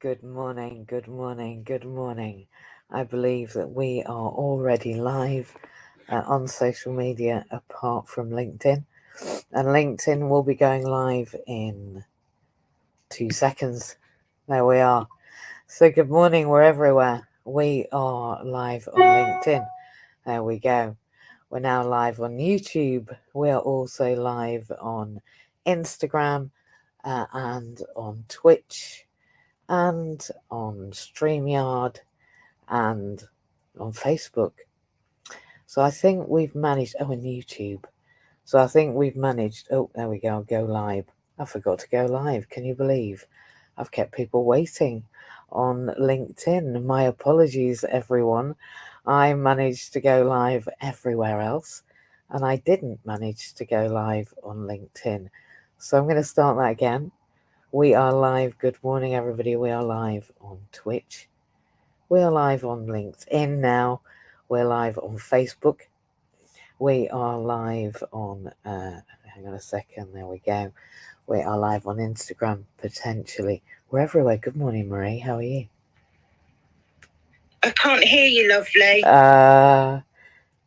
Good morning, good morning, good morning. I believe that we are already live on social media apart from LinkedIn. And LinkedIn will be going live in 2 seconds. There we are. So, good morning, we're everywhere. We are live on LinkedIn. There we go. We're now live on YouTube. We are also live on Instagram and on Twitch and on StreamYard and on Facebook. So I think we've managed, and YouTube. So I think we've managed, there we go, I'll go live. I forgot to go live, can you believe? I've kept people waiting on LinkedIn. My apologies, everyone. I managed to go live everywhere else, and I didn't manage to go live on LinkedIn. So I'm going to start that again. We are live. Good morning, everybody. We are live on Twitch. We are live on LinkedIn now. We're live on Facebook. We are live on, hang on a second, there we go. We are live on Instagram, potentially. We're everywhere. Good morning, Marie. How are you? I can't hear you, lovely.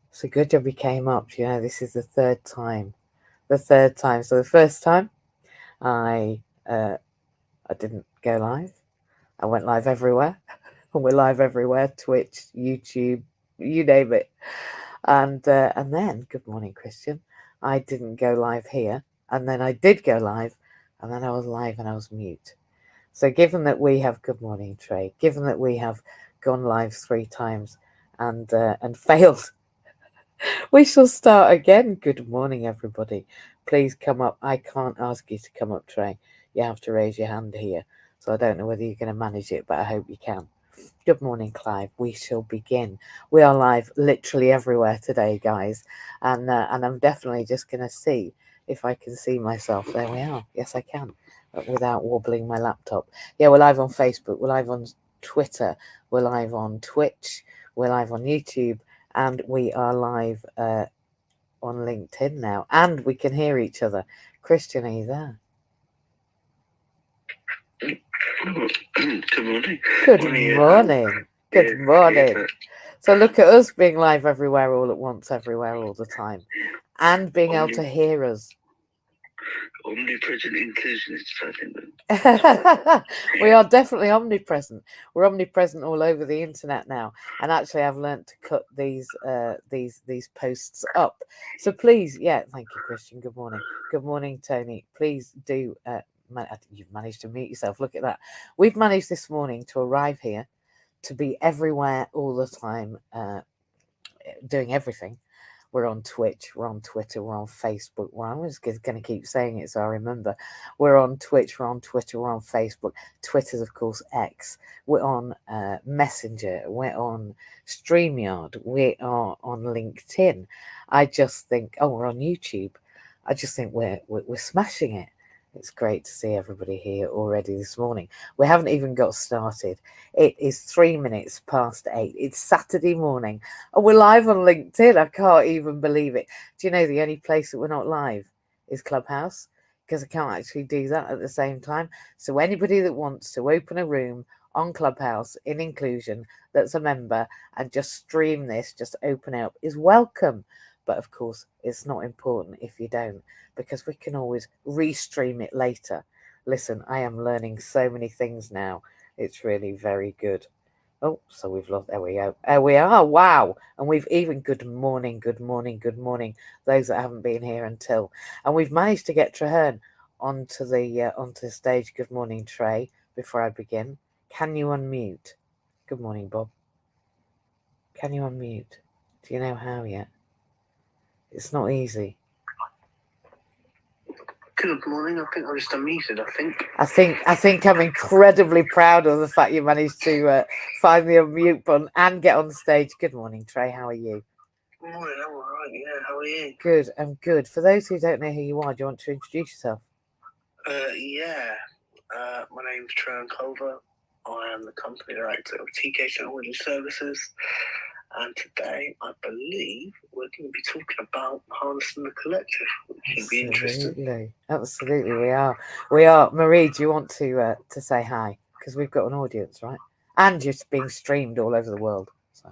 It's a good job you came up. You know, this is the third time. So the first time, I didn't go live. I went live everywhere. We're live everywhere, Twitch, YouTube, you name it. And then, good morning, Christian. I didn't go live here, and then I did go live, and then I was live and I was mute. So given that we have, good morning, Trey, given that we have gone live 3 times and failed, we shall start again. Good morning, everybody. Please come up. I can't ask you to come up, Trey. You have to raise your hand here. So I don't know whether you're going to manage it, but I hope you can. Good morning, Clive. We shall begin. We are live literally everywhere today, guys. And I'm definitely just going to see if I can see myself. There we are. Yes, I can, but without wobbling my laptop. Yeah, we're live on Facebook. We're live on Twitter. We're live on Twitch. We're live on YouTube. And we are live on LinkedIn now. And we can hear each other. Christian, are you there? Good morning. Good morning. Good morning. So look at us being live everywhere, all at once, everywhere, all the time. And being able to hear us. Omnipresent inclusionist, I think. We are definitely omnipresent. We're omnipresent all over the internet now. And actually, I've learned to cut these posts up. So please, thank you, Christian. Good morning. Good morning, Tony. Please do. You've managed to mute yourself. Look at that. We've managed this morning to arrive here, to be everywhere all the time, doing everything. We're on Twitch, we're on Twitter, we're on Facebook. Well, I'm just going to keep saying it so I remember. We're on Twitch, we're on Twitter, we're on Facebook. Twitter's, of course, X. We're on Messenger. We're on StreamYard. We are on LinkedIn. I just think, we're on YouTube. I just think we're smashing it. It's great to see everybody here already this morning. We haven't even got started. It is 3 minutes past 8. It's Saturday morning. And we're live on LinkedIn. I can't even believe it. Do you know the only place that we're not live is Clubhouse? Because I can't actually do that at the same time. So anybody that wants to open a room on Clubhouse in inclusion that's a member and just stream this, just open it up, is welcome. But of course, it's not important if you don't, because we can always restream it later. Listen, I am learning so many things now. It's really very good. Oh, so we've lost. There we go. There we are. Wow. And we've even good morning, good morning, good morning. Those that haven't been here until. And we've managed to get Traherne onto the stage. Good morning, Trey. Before I begin, can you unmute? Good morning, Bob. Can you unmute? Do you know how yet? It's not easy. Good morning. I think I just unmuted. I think I'm incredibly proud of the fact you managed to find the unmute button and get on stage. Good morning, Trey. How are you? Good morning. I'm all right. Yeah. How are you? Good. I'm good. For those who don't know who you are, do you want to introduce yourself? My name's Traherne Culver. I am the company director of TK Technology Services. And today, I believe, we're going to be talking about harnessing the collective, which should be interesting. Absolutely, we are. We are. Marie, do you want to say hi? because we've got an audience, right? And you're being streamed all over the world. So.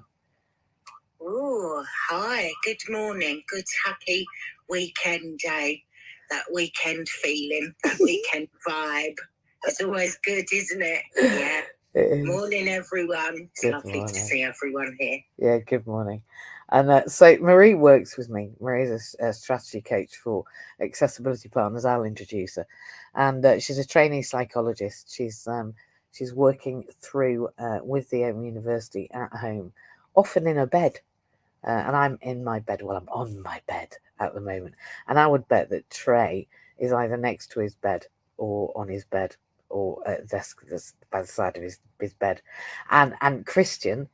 Oh, hi. Good morning. Good happy weekend day. That weekend feeling, that weekend vibe. It's always good, isn't it? Yeah. Morning, everyone. It's lovely to see everyone here. Yeah, good morning. And so Marie works with me. Marie's a strategy coach for Accessibility Partners. I'll introduce her. And she's a trainee psychologist. She's working through with the Open University at home, often in her bed. And I'm in my bed. Well, I'm on my bed at the moment. And I would bet that Trey is either next to his bed or on his bed or at a desk that's by the side of his bed. And Christian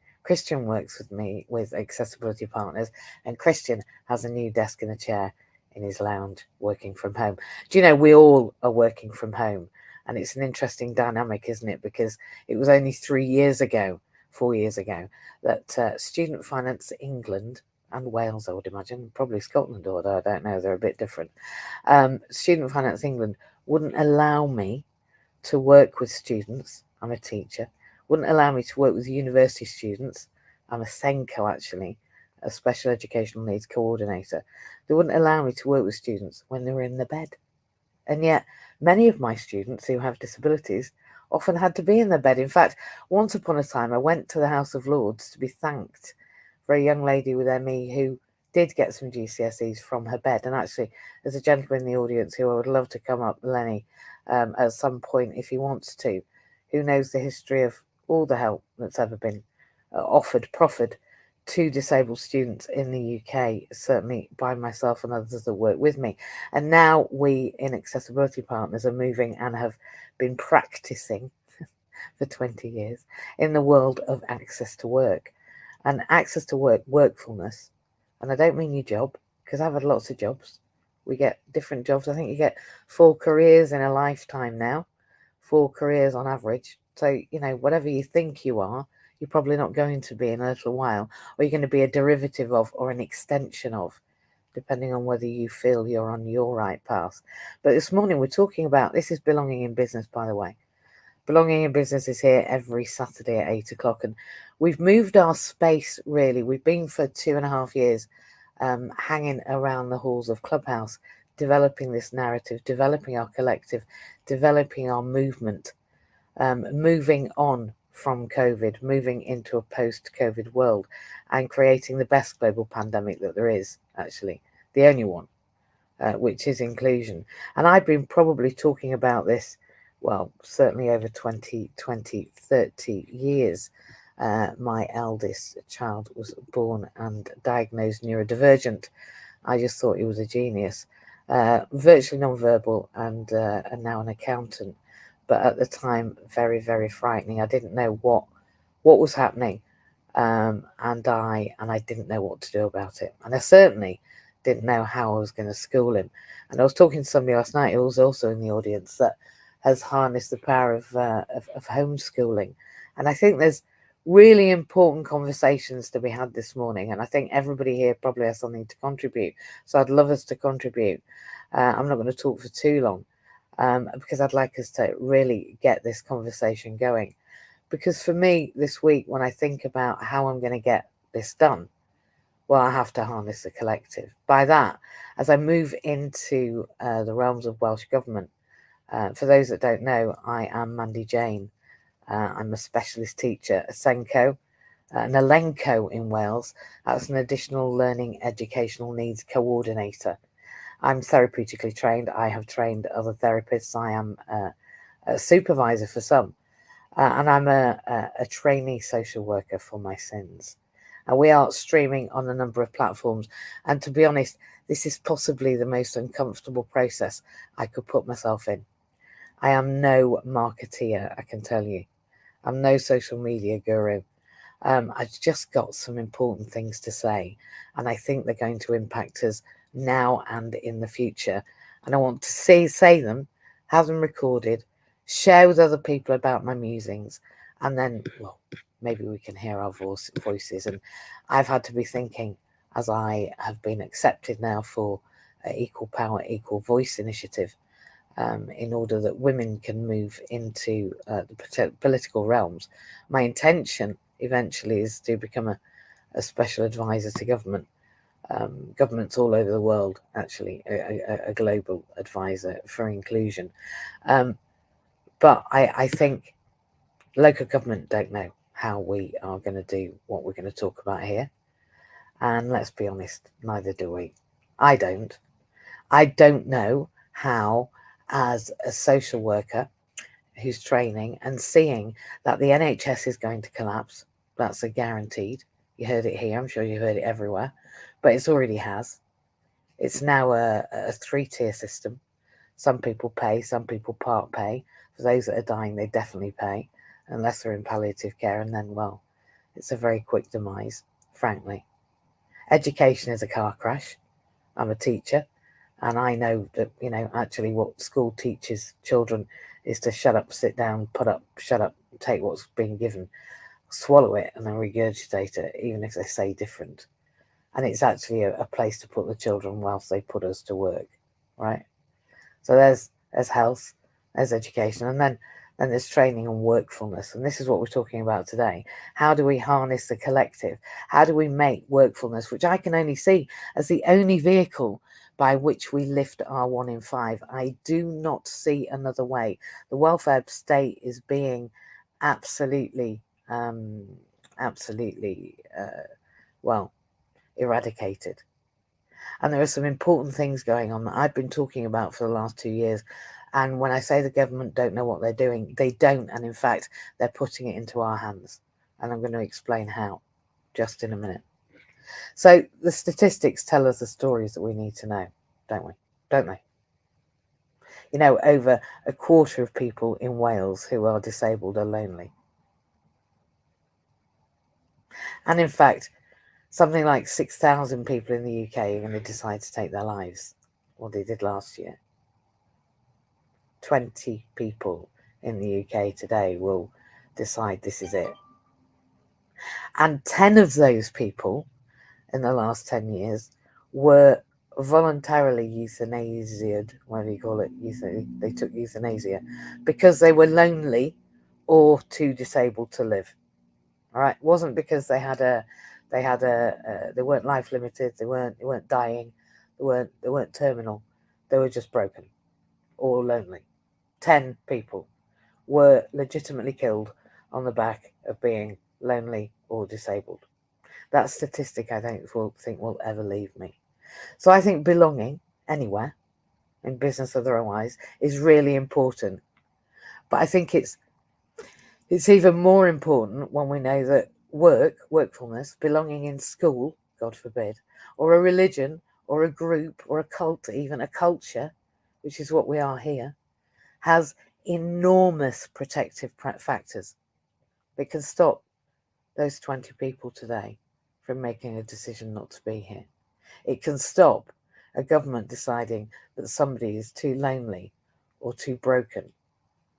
works with me with Accessibility Partners, and Christian has a new desk and a chair in his lounge working from home. Do you know, we all are working from home, and it's an interesting dynamic, isn't it? Because it was only 4 years ago that Student Finance England and Wales, I would imagine, probably Scotland, although I don't know, they're a bit different. Student Finance England wouldn't allow me to work with students. I'm a teacher. Wouldn't allow me to work with university students. I'm a SENCO, actually, a special educational needs coordinator. They wouldn't allow me to work with students when they were in the bed. And yet, many of my students who have disabilities often had to be in their bed. In fact, once upon a time, I went to the House of Lords to be thanked for a young lady with ME who did get some GCSEs from her bed. And actually, there's a gentleman in the audience who I would love to come up, Lenny, at some point if he wants to, who knows the history of all the help that's ever been proffered to disabled students in the UK, certainly by myself and others that work with me. And now we in Accessibility Partners are moving and have been practicing for 20 years in the world of access to work. And access to work, workfulness, and I don't mean your job, because I've had lots of jobs. We get different jobs. I think you get 4 careers in a lifetime now, 4 careers on average. So, you know, whatever you think you are, you're probably not going to be in a little while, or you're going to be a derivative of or an extension of, depending on whether you feel you're on your right path. But this morning we're talking about, this is Belonging in Business, by the way. Belonging in Business is here every Saturday at 8 o'clock, and we've moved our space, really. We've been for 2.5 years hanging around the halls of Clubhouse, developing this narrative, developing our collective, developing our movement, moving on from COVID, moving into a post-COVID world, and creating the best global pandemic that there is, actually, the only one, which is inclusion. And I've been probably talking about this, well, certainly over 20, 30 years. My eldest child was born and diagnosed neurodivergent. I just thought he was a genius, virtually non-verbal, and now an accountant. But at the time, very, very frightening. I didn't know what was happening, and I didn't know what to do about it. And I certainly didn't know how I was going to school him. And I was talking to somebody last night who was also in the audience that has harnessed the power of homeschooling. And I think there's really important conversations to be had this morning. And I think everybody here probably has something to contribute. So I'd love us to contribute. I'm not going to talk for too long because I'd like us to really get this conversation going. Because for me this week, when I think about how I'm going to get this done, well, I have to harness the collective. By that, as I move into the realms of Welsh Government, for those that don't know, I am Mandy-Jayne. I'm a specialist teacher, a SENCO, an ELENCO in Wales. That's an additional learning educational needs coordinator. I'm therapeutically trained. I have trained other therapists. I am a supervisor for some. And I'm a trainee social worker for my sins. And we are streaming on a number of platforms. And to be honest, this is possibly the most uncomfortable process I could put myself in. I am no marketeer, I can tell you. I'm no social media guru. I've just got some important things to say, and I think they're going to impact us now and in the future. And I want to say them, have them recorded, share with other people about my musings, and then, well, maybe we can hear our voices. And I've had to be thinking, as I have been accepted now for Equal Power, Equal Voice initiative, in order that women can move into the political realms. My intention eventually is to become a special advisor to government. Governments all over the world, actually, a global advisor for inclusion. But I think local government don't know how we are going to do what we're going to talk about here. And let's be honest, neither do we. I don't. I don't know how, as a social worker who's training and seeing that the NHS is going to collapse, that's a guaranteed. You heard it here, I'm sure you heard it everywhere, but it's already has. It's now a 3-tier system. Some people pay, some people part pay. For those that are dying, they definitely pay, unless they're in palliative care, and then, well, it's a very quick demise, frankly. Education is a car crash. I'm a teacher, and I know that, actually what school teaches children is to shut up, sit down, put up, shut up, take what's being given, swallow it, and then regurgitate it, even if they say different. And it's actually a place to put the children whilst they put us to work, right? So there's health, there's education, and then there's training and workfulness. And this is what we're talking about today. How do we harness the collective? How do we make workfulness, which I can only see as the only vehicle by which we lift our 1 in 5? I do not see another way. The welfare state is being absolutely, well, eradicated. And there are some important things going on that I've been talking about for the last 2 years. And when I say the government don't know what they're doing, they don't. And in fact, they're putting it into our hands. And I'm going to explain how just in a minute. So the statistics tell us the stories that we need to know, don't we? Don't they? Over a quarter of people in Wales who are disabled are lonely. And in fact, something like 6,000 people in the UK are going to decide to take their lives. Well, they did last year. 20 people in the UK today will decide this is it. And 10 of those people in the last 10 years were voluntarily euthanasiaed, whatever you call it. They took euthanasia because they were lonely or too disabled to live. All right, it wasn't because they weren't life limited, they weren't dying, they weren't terminal, they were just broken or lonely. 10 people were legitimately killed on the back of being lonely or disabled. That statistic I don't think will ever leave me. So I think belonging anywhere, in business or otherwise, is really important. But I think it's even more important when we know that workfulness, belonging in school, God forbid, or a religion, or a group, or a cult, even a culture, which is what we are here, has enormous protective factors that can stop those 20 people today from making a decision not to be here. It can stop a government deciding that somebody is too lonely or too broken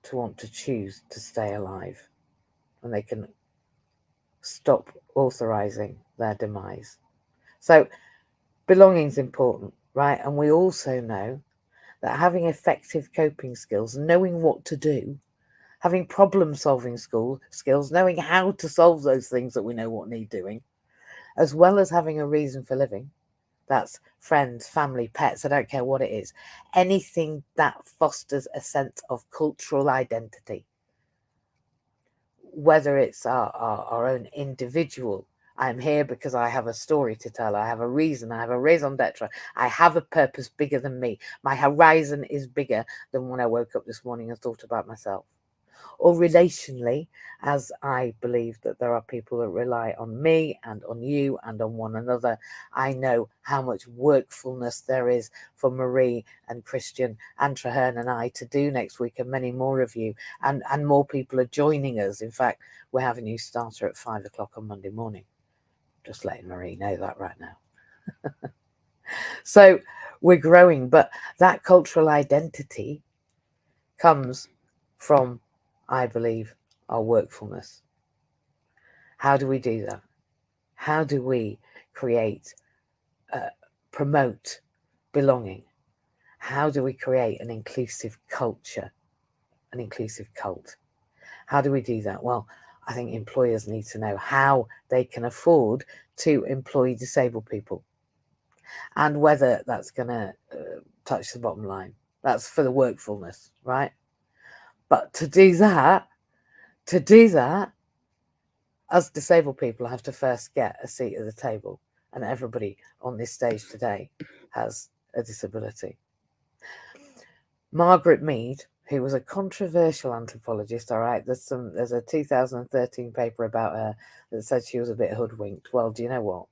to want to choose to stay alive. And they can stop authorising their demise. So belonging is important, right? And we also know that having effective coping skills, knowing what to do, having problem-solving skills, knowing how to solve those things that we know what need doing, as well as having a reason for living, that's friends, family, pets, I don't care what it is, anything that fosters a sense of cultural identity, whether it's our own individual, I'm here because I have a story to tell, I have a reason, I have a raison d'etre, I have a purpose bigger than me, my horizon is bigger than when I woke up this morning and thought about myself. Or relationally, as I believe that there are people that rely on me and on you and on one another. I know how much workfulness there is for Marie and Christian and Traherne and I to do next week, and many more of you, and more people are joining us. In fact, we're having a new starter at 5 o'clock on Monday morning. Just letting Marie know that right now. So we're growing, but that cultural identity comes from, I believe, our workfulness. How do we do that? How do we promote belonging? How do we create an inclusive culture, an inclusive cult? How do we do that? Well, I think employers need to know how they can afford to employ disabled people and whether that's going to touch the bottom line. That's for the workfulness, right? But to do that, us disabled people have to first get a seat at the table, and everybody on this stage today has a disability. Margaret Mead, who was a controversial anthropologist, all right, there's a 2013 paper about her that said she was a bit hoodwinked. Well, do you know what?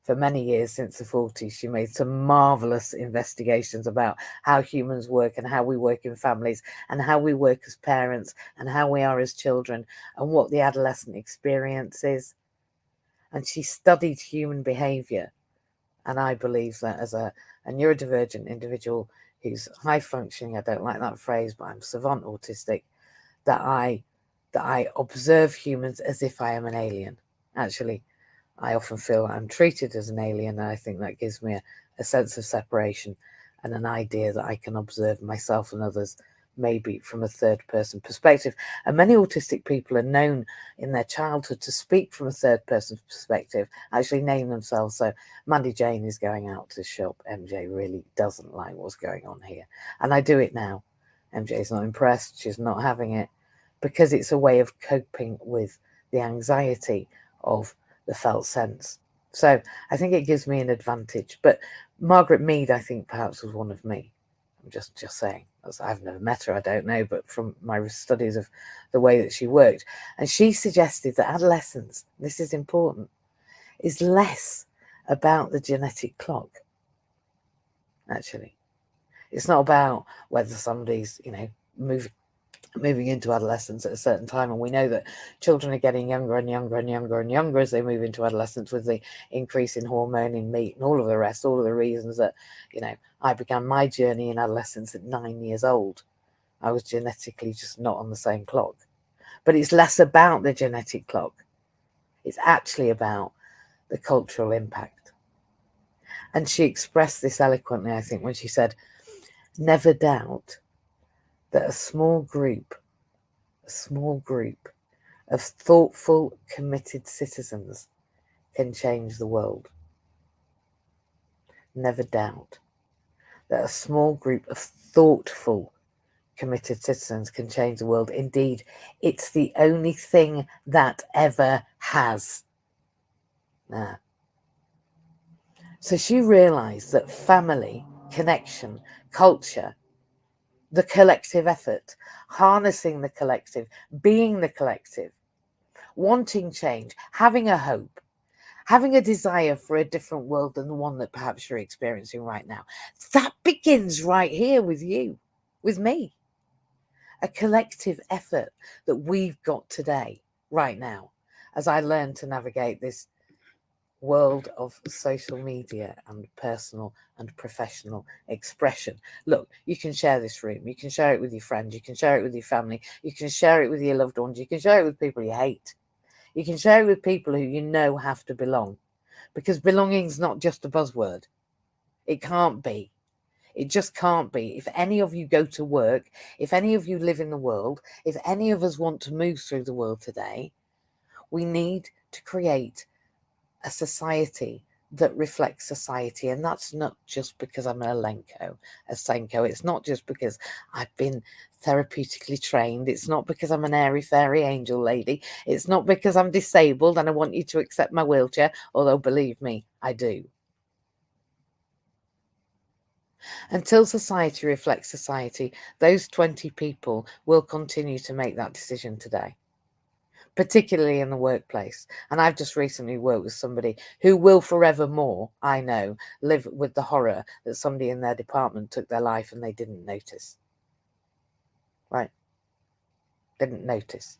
For many years since the 40s, she made some marvelous investigations about how humans work and how we work in families and how we work as parents and how we are as children and what the adolescent experience is. And she studied human behavior. And I believe that as a neurodivergent individual who's high functioning, I don't like that phrase, but I'm savant autistic, that I observe humans as if I am an alien. Actually, I often feel I'm treated as an alien, and I think that gives me a sense of separation and an idea that I can observe myself and others maybe from a third person perspective. And many autistic people are known in their childhood to speak from a third person perspective, actually name themselves. So Mandy-Jayne is going out to shop. MJ really doesn't like what's going on here. And I do it now. MJ's not impressed. She's not having it because it's a way of coping with the anxiety of the felt sense. So I think it gives me an advantage. But Margaret Mead, I think, perhaps was one of me. I'm just saying. I've never met her, I don't know, but from my studies of the way that she worked. And she suggested that adolescence, this is important, is less about the genetic clock, actually. It's not about whether somebody's, moving into adolescence at a certain time, and we know that children are getting younger and younger and younger and younger as they move into adolescence with the increase in hormone in meat and all of the rest, all of the reasons that I began my journey in adolescence at 9 years old. I was genetically just not on the same clock. But it's less about the genetic clock. It's actually about the cultural impact. And she expressed this eloquently, I think, when she said, never doubt that a small group of thoughtful, committed citizens can change the world. Never doubt that a small group of thoughtful, committed citizens can change the world. Indeed, it's the only thing that ever has. Now, so she realised that family, connection, culture, the collective effort, harnessing the collective, being the collective, wanting change, having a hope, having a desire for a different world than the one that perhaps you're experiencing right now. That begins right here with you, with me. A collective effort that we've got today, right now, as I learn to navigate this world of social media and personal and professional expression. Look, you can share this room, you can share it with your friends, you can share it with your family, you can share it with your loved ones, you can share it with people you hate, you can share it with people who you know have to belong, because belonging's not just a buzzword. It can't be. It just can't be. If any of you go to work, if any of you live in the world, if any of us want to move through the world today, we need to create a society that reflects society. And that's not just because I'm a Senko. It's not just because I've been therapeutically trained. It's not because I'm an airy fairy angel lady. It's not because I'm disabled and I want you to accept my wheelchair, although believe me, I do. Until society reflects society, those 20 people will continue to make that decision today, particularly in the workplace. And I've just recently worked with somebody who will forevermore, I know, live with the horror that somebody in their department took their life and they didn't notice. Right? Didn't notice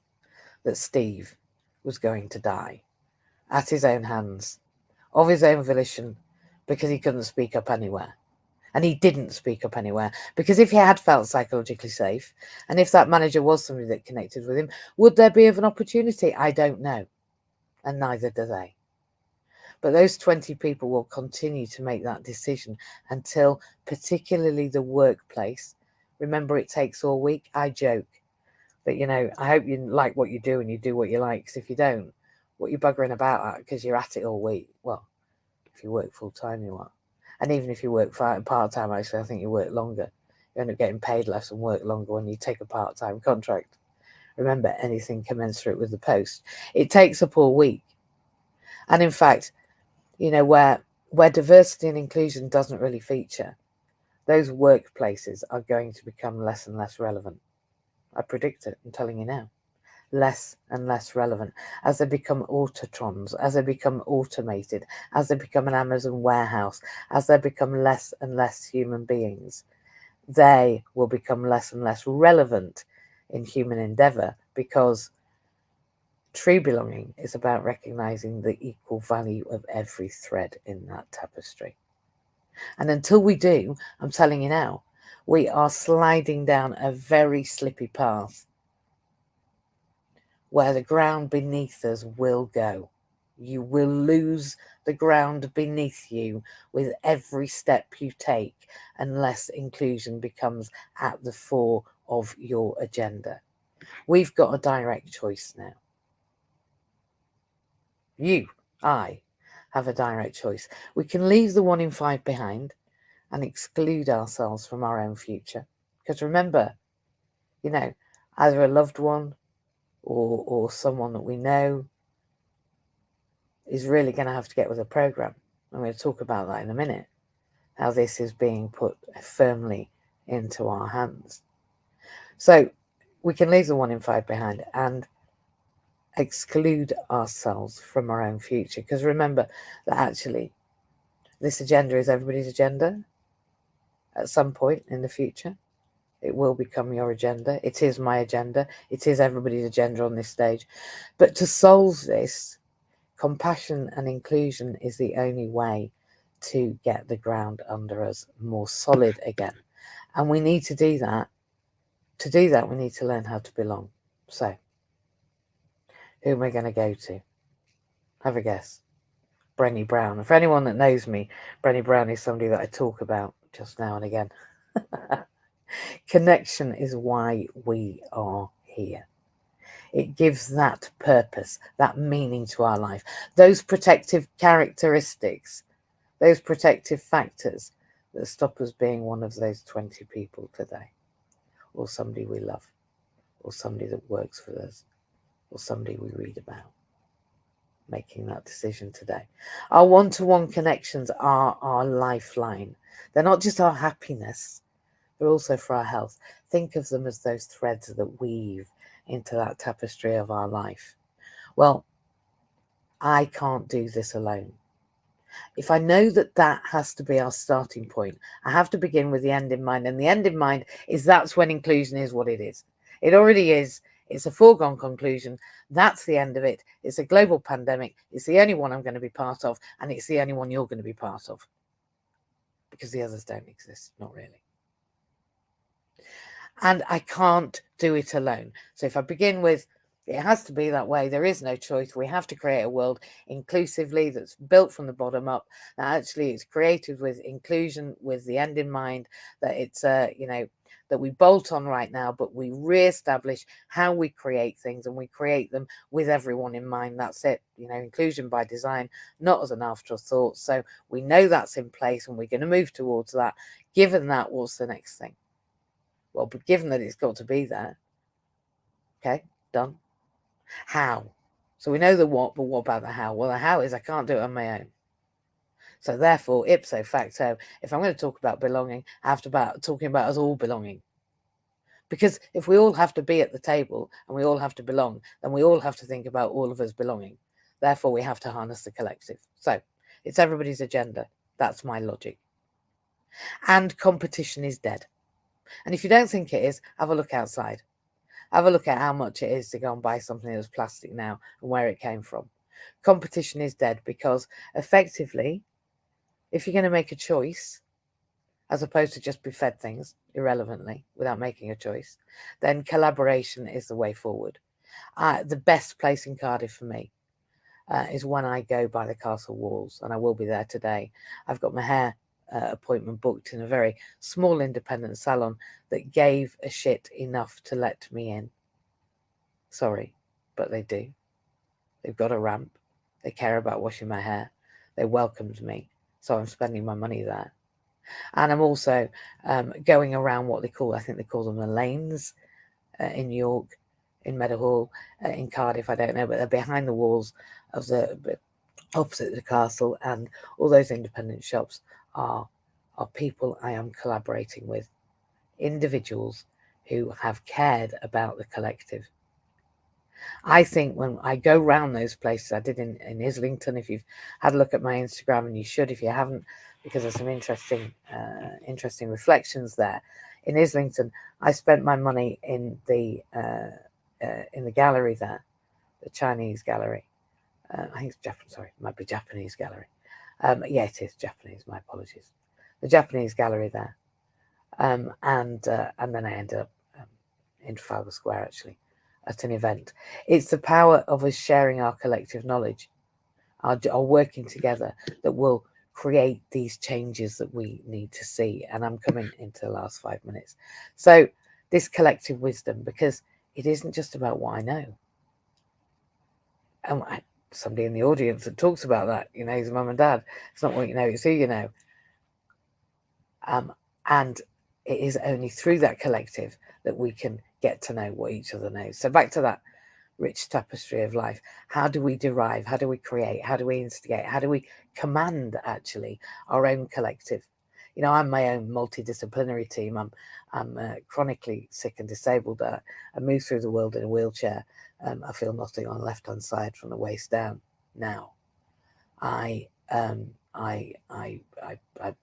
that Steve was going to die at his own hands, of his own volition, because he couldn't speak up anywhere. And he didn't speak up anywhere, because if he had felt psychologically safe, and if that manager was somebody that connected with him, would there be of an opportunity? I don't know. And neither do they. But those 20 people will continue to make that decision until, particularly the workplace, remember it takes all week. I joke, but I hope you like what you do and you do what you like, because if you don't, what you're buggering about at, because you're at it all week. Well, if you work full time, you are. And even if you work part time, actually, I think you work longer. You end up getting paid less and work longer when you take a part time contract. Remember, anything commensurate with the post. It takes up all week. And in fact, where diversity and inclusion doesn't really feature, those workplaces are going to become less and less relevant. I predict it, I'm telling you now. Less and less relevant as they become autotrons, as they become automated, as they become an Amazon warehouse, as they become less and less human beings. They will become less and less relevant in human endeavour, because true belonging is about recognising the equal value of every thread in that tapestry. And until we do, I'm telling you now, we are sliding down a very slippy path where the ground beneath us will go. You will lose the ground beneath you with every step you take, unless inclusion becomes at the fore of your agenda. We've got a direct choice now. I have a direct choice. We can leave the 1 in 5 behind and exclude ourselves from our own future. Because remember, either a loved one or someone that we know is really going to have to get with a program. I'm going to talk about that in a minute, how this is being put firmly into our hands. So we can leave the 1 in 5 behind and exclude ourselves from our own future. Because remember that actually this agenda is everybody's agenda. At some point in the future, it will become your agenda. It is my agenda. It is everybody's agenda on this stage. But to solve this, compassion and inclusion is the only way to get the ground under us more solid again. And we need to do that. To do that, we need to learn how to belong. So, who am I going to go to? Have a guess. Brené Brown. And for anyone that knows me, Brené Brown is somebody that I talk about just now and again. Connection is why we are here. It gives that purpose, that meaning to our life. Those protective characteristics, those protective factors that stop us being one of those 20 people today, or somebody we love, or somebody that works for us, or somebody we read about. Making that decision today. Our one-to-one connections are our lifeline. They're not just our happiness, they're also for our health. Think of them as those threads that weave into that tapestry of our life. Well, I can't do this alone. If I know that that has to be our starting point, I have to begin with the end in mind. And the end in mind is that's when inclusion is what it is. It already is. It's a foregone conclusion. That's the end of it. It's a global pandemic. It's the only one I'm going to be part of. And it's the only one you're going to be part of. Because the others don't exist. Not really. And I can't do it alone. So if I begin with, it has to be that way, there is no choice, we have to create a world inclusively that's built from the bottom up, that actually it's created with inclusion, with the end in mind, that it's, that we bolt on right now, but we re-establish how we create things, and we create them with everyone in mind. That's it, inclusion by design, not as an afterthought. So we know that's in place and we're going to move towards that. Given that, what's the next thing? Well, but given that it's got to be there, okay, done. How? So we know the what, but what about the how? Well, the how is I can't do it on my own. So therefore, ipso facto, if I'm going to talk about belonging, I have to talking about us all belonging. Because if we all have to be at the table and we all have to belong, then we all have to think about all of us belonging. Therefore, we have to harness the collective. So it's everybody's agenda. That's my logic. And competition is dead. And if you don't think it is, have a look outside. Have a look at how much it is to go and buy something that's plastic now and where it came from. Competition is dead, because effectively, if you're going to make a choice, as opposed to just be fed things irrelevantly without making a choice, then collaboration is the way forward. The best place in Cardiff for me, is when I go by the castle walls, and I will be there today. I've got my hair appointment booked in a very small independent salon that gave a shit enough to let me in. Sorry, but they do. They've got a ramp. They care about washing my hair. They welcomed me, so I'm spending my money there. And I'm also going around what they call, I think they call them the lanes in New York, in Meadowhall, in Cardiff, I don't know, but they're behind the walls of the opposite the castle, and all those independent shops are people I am collaborating with, individuals who have cared about the collective. I think when I go round those places, I did in Islington, if you've had a look at my Instagram, and you should if you haven't, because there's some interesting reflections there. In Islington, I spent my money in the gallery there, the Chinese gallery. I think it's Japanese. Sorry, it might be Japanese gallery. Yeah, it is Japanese. My apologies. The Japanese gallery there, and then I ended up in Trafalgar Square actually at an event. It's the power of us sharing our collective knowledge, our working together, that will create these changes that we need to see. And I'm coming into the last 5 minutes. So this collective wisdom, because it isn't just about what I know. And somebody in the audience that talks about that, his mum and dad. It's not what you know, it's who you know. And it is only through that collective that we can get to know what each other knows. So back to that rich tapestry of life. How do we derive? How do we create? How do we instigate? How do we command actually our own collective? I'm my own multidisciplinary team. I'm chronically sick and disabled. I move through the world in a wheelchair. I feel nothing on the left-hand side from the waist down. Now, I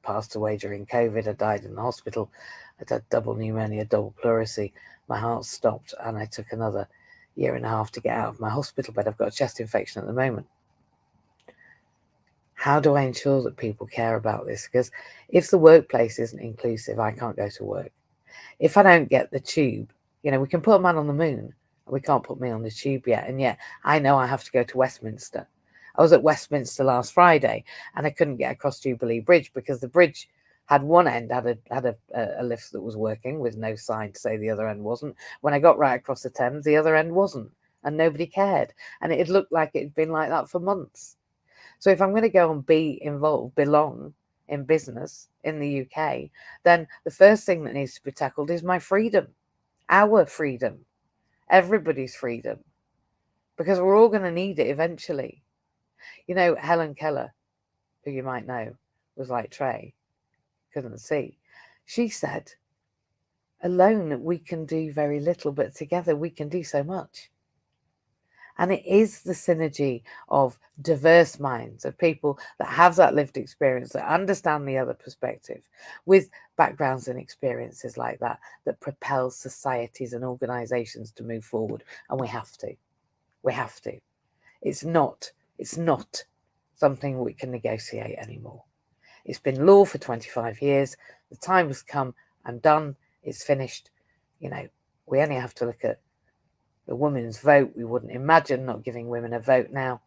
passed away during COVID. I died in the hospital. I had double pneumonia, double pleurisy. My heart stopped, and I took another year and a half to get out of my hospital bed. I've got a chest infection at the moment. How do I ensure that people care about this? Because if the workplace isn't inclusive, I can't go to work. If I don't get the tube, we can put a man on the moon, and we can't put me on the tube yet. And yet I know I have to go to Westminster. I was at Westminster last Friday, and I couldn't get across Jubilee Bridge because the bridge had one end had a lift that was working with no sign to say the other end wasn't. When I got right across the Thames, the other end wasn't, and nobody cared. And it had looked like it had been like that for months. So if I'm going to go and be involved, belong in business in the UK, then the first thing that needs to be tackled is my freedom, our freedom, everybody's freedom, because we're all going to need it eventually. Helen Keller, who you might know, was like Trey, couldn't see. She said, alone we can do very little, but together we can do so much. And it is the synergy of diverse minds, of people that have that lived experience, that understand the other perspective, with backgrounds and experiences like that, that propels societies and organisations to move forward. And we have to. We have to. It's not something we can negotiate anymore. It's been law for 25 years. The time has come. I'm done. It's finished. We only have to look at the women's vote. We wouldn't imagine not giving women a vote now.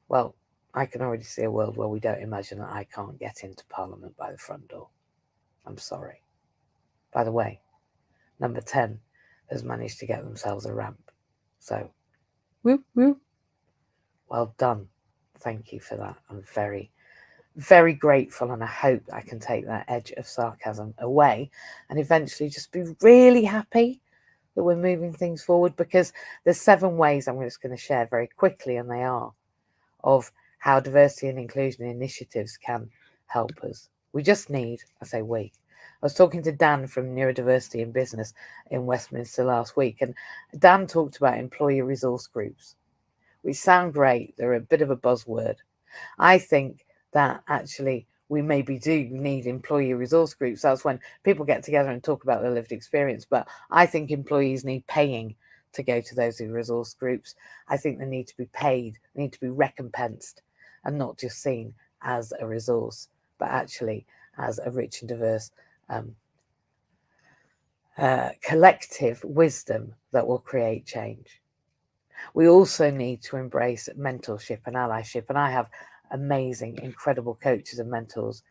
Well, I can already see a world where we don't imagine that I can't get into Parliament by the front door. I'm sorry. By the way, number 10 has managed to get themselves a ramp. So, whoop, whoop. Well done. Thank you for that. I'm very, very grateful, and I hope I can take that edge of sarcasm away and eventually just be really happy that we're moving things forward, because there's 7 ways I'm just going to share very quickly, and they are, of how diversity and inclusion initiatives can help us. We just need, I say we, I was talking to Dan from Neurodiversity in Business in Westminster last week, and Dan talked about employee resource groups, which sound great. They're a bit of a buzzword. I think that actually we maybe do need employee resource groups. That's when people get together and talk about their lived experience. But I think employees need paying to go to those resource groups. I think they need to be paid, they need to be recompensed, and not just seen as a resource, but actually as a rich and diverse collective wisdom that will create change. We also need to embrace mentorship and allyship. And I have amazing, incredible coaches and mentors,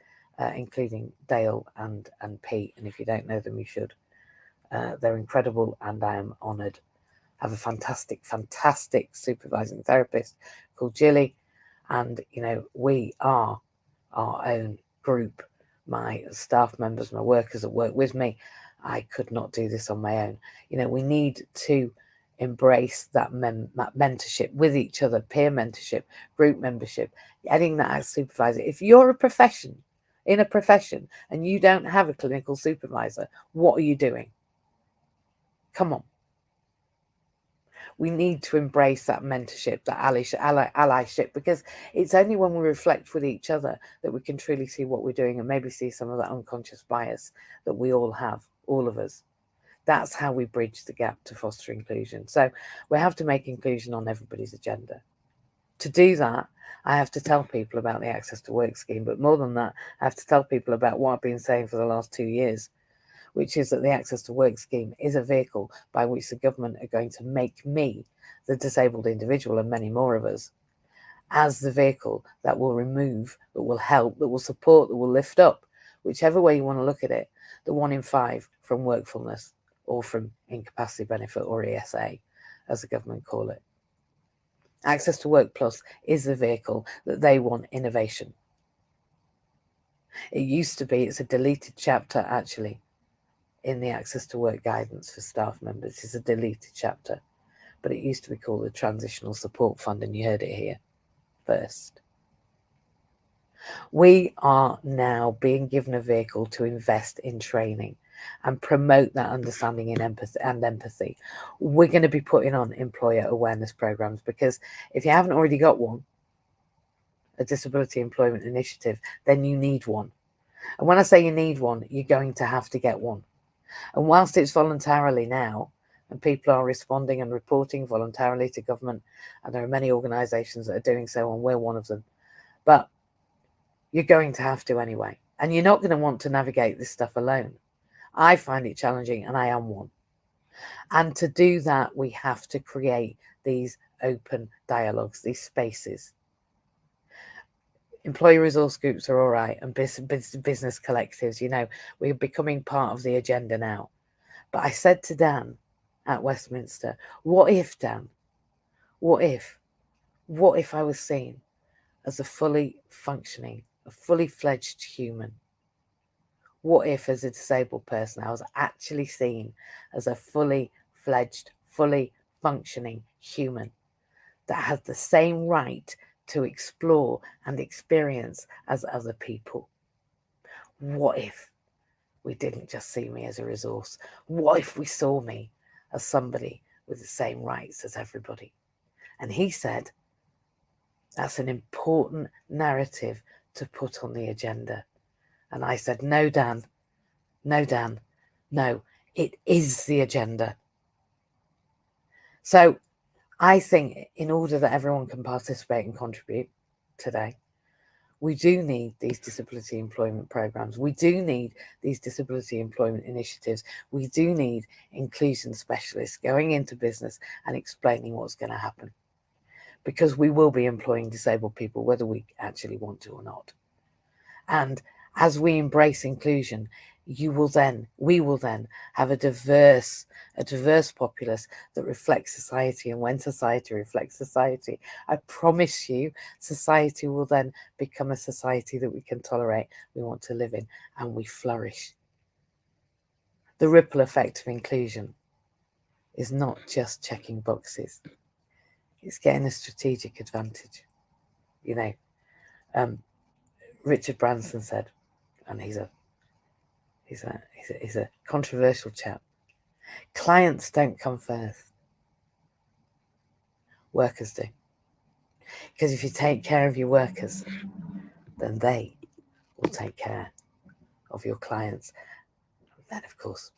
including Dale and Pete. And if you don't know them, you should. They're incredible, and I am honoured. I have a fantastic, fantastic supervising therapist called Jilly. And, you know, we are our own group. My staff members, my workers that work with me, I could not do this on my own. You know, we need to embrace that mentorship with each other, peer mentorship, group membership, getting that as supervisor. If you're in a profession and you don't have a clinical supervisor, what are you doing? Come on. We need to embrace that mentorship, that allyship, because it's only when we reflect with each other that we can truly see what we're doing and maybe see some of that unconscious bias that we all have, all of us. That's how we bridge the gap to foster inclusion. So we have to make inclusion on everybody's agenda. To do that, I have to tell people about the Access to Work scheme, but more than that, I have to tell people about what I've been saying for the last 2 years, which is that the Access to Work scheme is a vehicle by which the government are going to make me, the disabled individual, and many more of us, as the vehicle that will remove, that will help, that will support, that will lift up, whichever way you want to look at it, the 1 in 5 from workfulness or from incapacity benefit, or ESA, as the government call it. Access to Work Plus is the vehicle that they want innovation. It used to be, it's a deleted chapter actually, in the Access to Work guidance for staff members. It's a deleted chapter, but it used to be called the Transitional Support Fund, and you heard it here first. We are now being given a vehicle to invest in training and promote that understanding and empathy. We're going to be putting on employer awareness programs, because if you haven't already got one, a disability employment initiative, then you need one. And when I say you need one, you're going to have to get one. And whilst it's voluntarily now, and people are responding and reporting voluntarily to government, and there are many organisations that are doing so, and we're one of them, but you're going to have to anyway. And you're not going to want to navigate this stuff alone. I find it challenging, and I am one. And to do that, we have to create these open dialogues, these spaces. Employee resource groups are all right, and business collectives, you know, we're becoming part of the agenda now. But I said to Dan at Westminster, what if, Dan? What if I was seen as a fully functioning, a fully fledged human? What if, as a disabled person, I was actually seen as a fully fledged, fully functioning human that has the same right to explore and experience as other people? What if we didn't just see me as a resource? What if we saw me as somebody with the same rights as everybody? And he said, that's an important narrative to put on the agenda. And I said, no, Dan, no, it is the agenda. So I think in order that everyone can participate and contribute today, we do need these disability employment programs. We do need these disability employment initiatives. We do need inclusion specialists going into business and explaining what's going to happen, because we will be employing disabled people whether we actually want to or not. And as we embrace inclusion, we will then have a diverse populace that reflects society. And when society reflects society, I promise you, society will then become a society that we can tolerate, we want to live in, and we flourish. The ripple effect of inclusion is not just checking boxes. It's getting a strategic advantage. You know, Richard Branson said, and he's a controversial chap, clients don't come first, workers do. Because if you take care of your workers, then they will take care of your clients. Then, of course,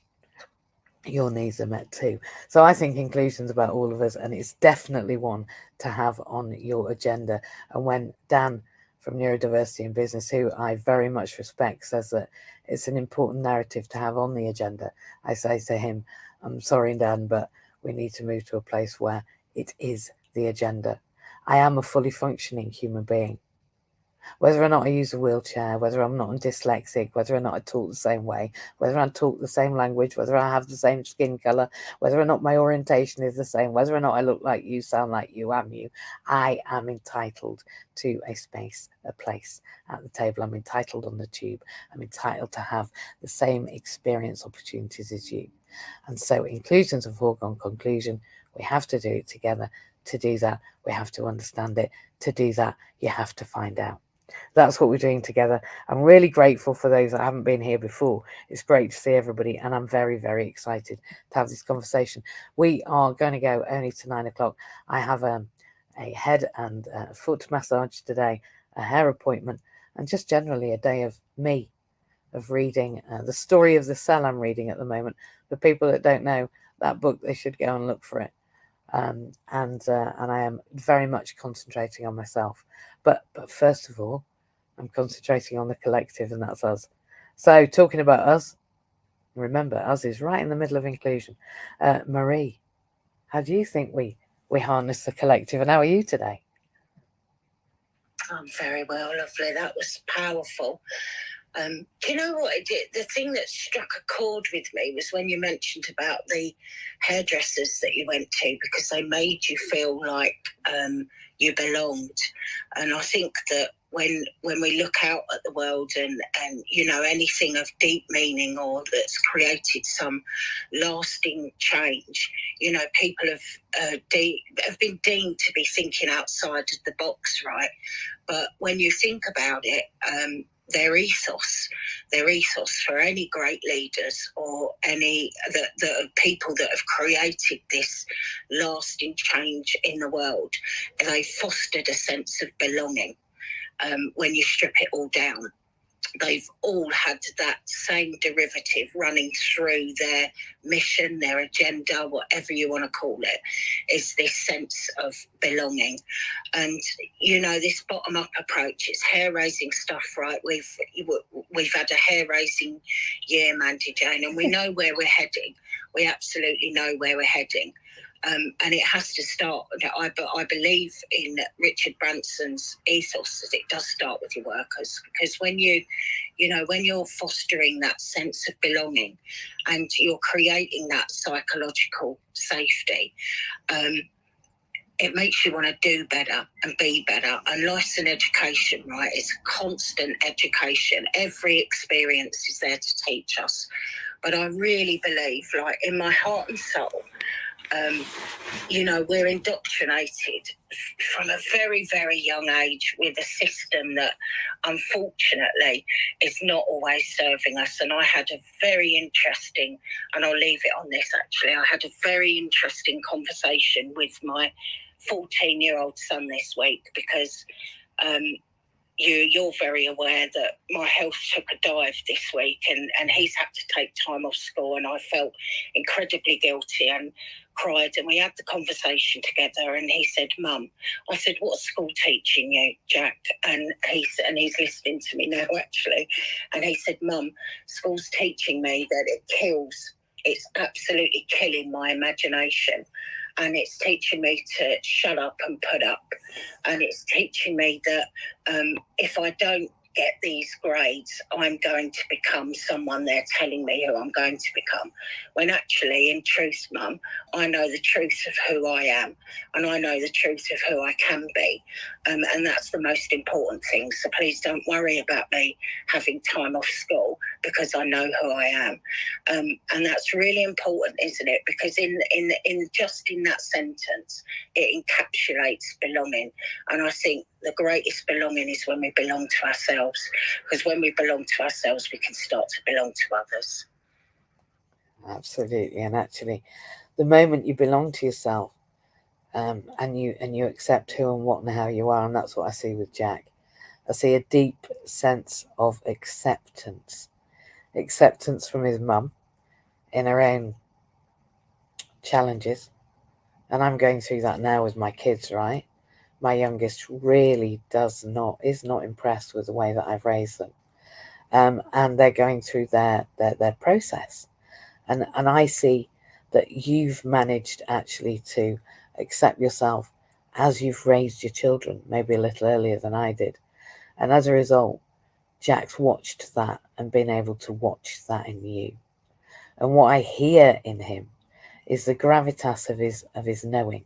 your needs are met too. So I think inclusion is about all of us, and it's definitely one to have on your agenda. And when Dan from Neurodiversity in Business, who I very much respect, says that it's an important narrative to have on the agenda, I say to him, I'm sorry, Dan, but we need to move to a place where It is the agenda. I am a fully functioning human being. Whether or not I use a wheelchair, whether I'm not dyslexic, whether or not I talk the same way, whether I talk the same language, whether I have the same skin colour, whether or not my orientation is the same, whether or not I look like you, sound like you, am you, I am entitled to a space, a place at the table. I'm entitled on the tube. I'm entitled to have the same experience opportunities as you. And so inclusion's a foregone conclusion. We have to do it together. To do that, we have to understand it. To do that, you have to find out. That's what we're doing together. I'm really grateful for those that haven't been here before. It's great to see everybody, and I'm very, very excited to have this conversation. We are going to go only to 9 o'clock. I have a head and foot massage today, a hair appointment, and just generally a day of me, of reading the story of the cell I'm reading at the moment. For people that don't know that book, they should go and look for it. And I am very much concentrating on myself. But first of all, I'm concentrating on the collective, and that's us. So talking about us, remember, us is right in the middle of inclusion. Marie, how do you think we harness the collective, and how are you today? I'm very well, lovely. That was powerful. Do you know what I did? The thing that struck a chord with me was when you mentioned about the hairdressers that you went to, because they made you feel like you belonged. And I think that when we look out at the world and you know, anything of deep meaning or that's created some lasting change, you know, people have been deemed to be thinking outside of the box, right? But when you think about it, their ethos for any great leaders or any the people that have created this lasting change in the world, they fostered a sense of belonging. When you strip it all down, they've all had that same derivative running through their mission, their agenda, whatever you want to call it, is this sense of belonging. And, you know, this bottom-up approach, it's hair-raising stuff, right? We've had a hair-raising year, Mandy-Jayne, and we know where we're heading. We absolutely know where we're heading. And it has to start. I believe in Richard Branson's ethos that it does start with your workers, because when when you're fostering that sense of belonging and you're creating that psychological safety, it makes you want to do better and be better. And life's an education, right? It's constant education. Every experience is there to teach us. But I really believe, like in my heart and soul, we're indoctrinated from a very, very young age with a system that unfortunately is not always serving us. And I had a very interesting, and I'll leave it on this actually, I had a very interesting conversation with my 14-year-old son this week, because you're very aware that my health took a dive this week, and he's had to take time off school, and I felt incredibly guilty and cried, and we had the conversation together, and he said, Mum, I said, what's school teaching you, Jack? And he's listening to me now actually, and he said, Mum, school's teaching me that it's absolutely killing my imagination. And it's teaching me to shut up and put up. And it's teaching me that if I don't get these grades, I'm going to become someone they're telling me who I'm going to become. When actually, in truth, Mum, I know the truth of who I am, and I know the truth of who I can be. And that's the most important thing. So please don't worry about me having time off school, because I know who I am. And that's really important, isn't it? Because in that sentence, it encapsulates belonging. And I think the greatest belonging is when we belong to ourselves, because when we belong to ourselves, we can start to belong to others. Absolutely. And actually, the moment you belong to yourself, and you accept who and what and how you are, and that's what I see with Jack. I see a deep sense of acceptance from his mum in her own challenges, and I'm going through that now with my kids, right? My youngest really is not impressed with the way that I've raised them, and they're going through their process, and I see that you've managed actually to accept yourself as you've raised your children, maybe a little earlier than I did. And as a result, Jack's watched that and been able to watch that in you. And what I hear in him is the gravitas of his knowing.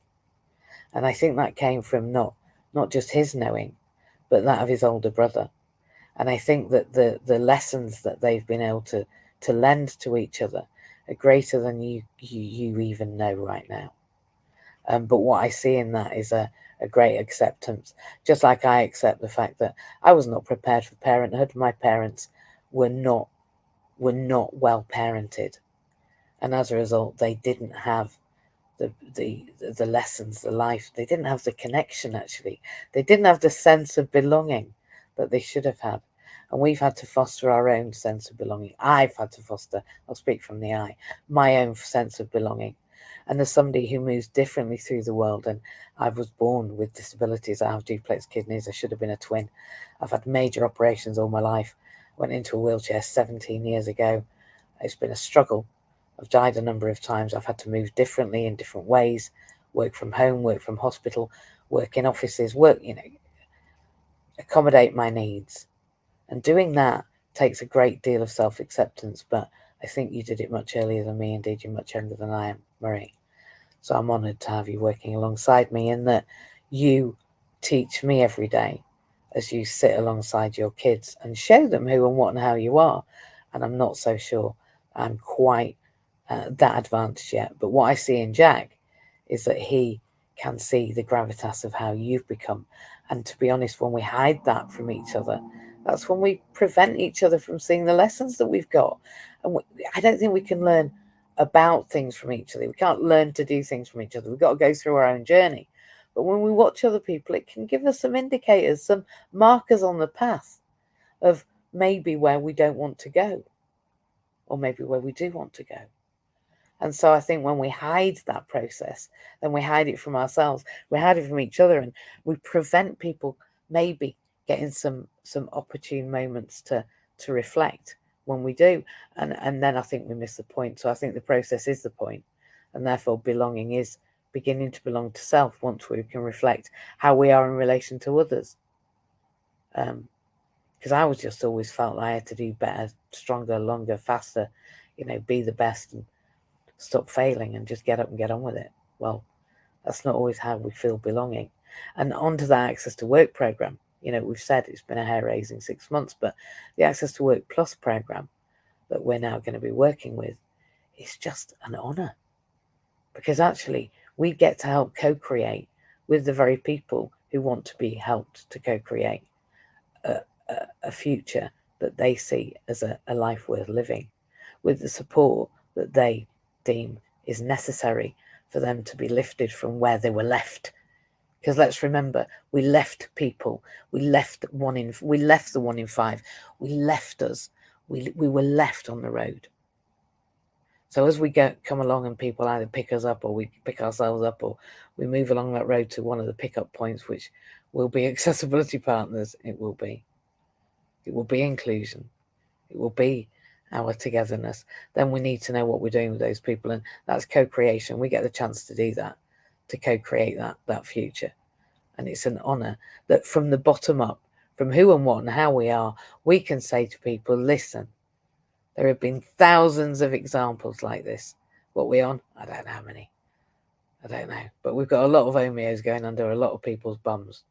And I think that came from not just his knowing, but that of his older brother. And I think that the lessons that they've been able to lend to each other are greater than you even know right now. But what I see in that is a great acceptance, just like I accept the fact that I was not prepared for parenthood. My parents were not well parented, and as a result, they didn't have the lessons, the life. They didn't have the connection. Actually, they didn't have the sense of belonging that they should have had. And we've had to foster our own sense of belonging. I've had to foster, I'll speak from the I, my own sense of belonging. And as somebody who moves differently through the world, and I was born with disabilities, I have duplex kidneys, I should have been a twin. I've had major operations all my life. Went into a wheelchair 17 years ago. It's been a struggle. I've died a number of times. I've had to move differently in different ways, work from home, work from hospital, work in offices, accommodate my needs. And doing that takes a great deal of self-acceptance, but I think you did it much earlier than me. Indeed, you're much younger than I am, Marie. So I'm honoured to have you working alongside me, in that you teach me every day as you sit alongside your kids and show them who and what and how you are. And I'm not so sure I'm quite that advanced yet. But what I see in Jack is that he can see the gravitas of how you've become. And to be honest, when we hide that from each other, that's when we prevent each other from seeing the lessons that we've got. And I don't think we can learn about things from each other. We can't learn to do things from each other. We've got to go through our own journey. But when we watch other people, it can give us some indicators, some markers on the path of maybe where we don't want to go, or maybe where we do want to go. And so I think when we hide that process, then we hide it from ourselves, we hide it from each other, and we prevent people maybe getting some opportune moments to reflect when we do. And then I think we miss the point. So I think the process is the point, and therefore belonging is beginning to belong to self once we can reflect how we are in relation to others. Because I was just always felt I had to do better, stronger, longer, faster, be the best and stop failing and just get up and get on with it. Well, that's not always how we feel belonging. And onto the Access to Work program, we've said it's been a hair-raising 6 months, but the Access to Work Plus program that we're now going to be working with is just an honour, because actually we get to help co-create with the very people who want to be helped to co-create a future that they see as a life worth living, with the support that they deem is necessary for them to be lifted from where they were left. Because let's remember, we left people, we left the 1 in 5, we left us, we were left on the road. So as we come along and people either pick us up or we pick ourselves up, or we move along that road to one of the pickup points, which will be accessibility partners, it will be inclusion, it will be our togetherness, then we need to know what we're doing with those people. And that's co-creation. We get the chance to do that, to co-create that future. And it's an honour that from the bottom up, from who and what and how we are, we can say to people, listen, there have been thousands of examples like this. What we on? I don't know how many. I don't know. But we've got a lot of Omeos going under a lot of people's bums.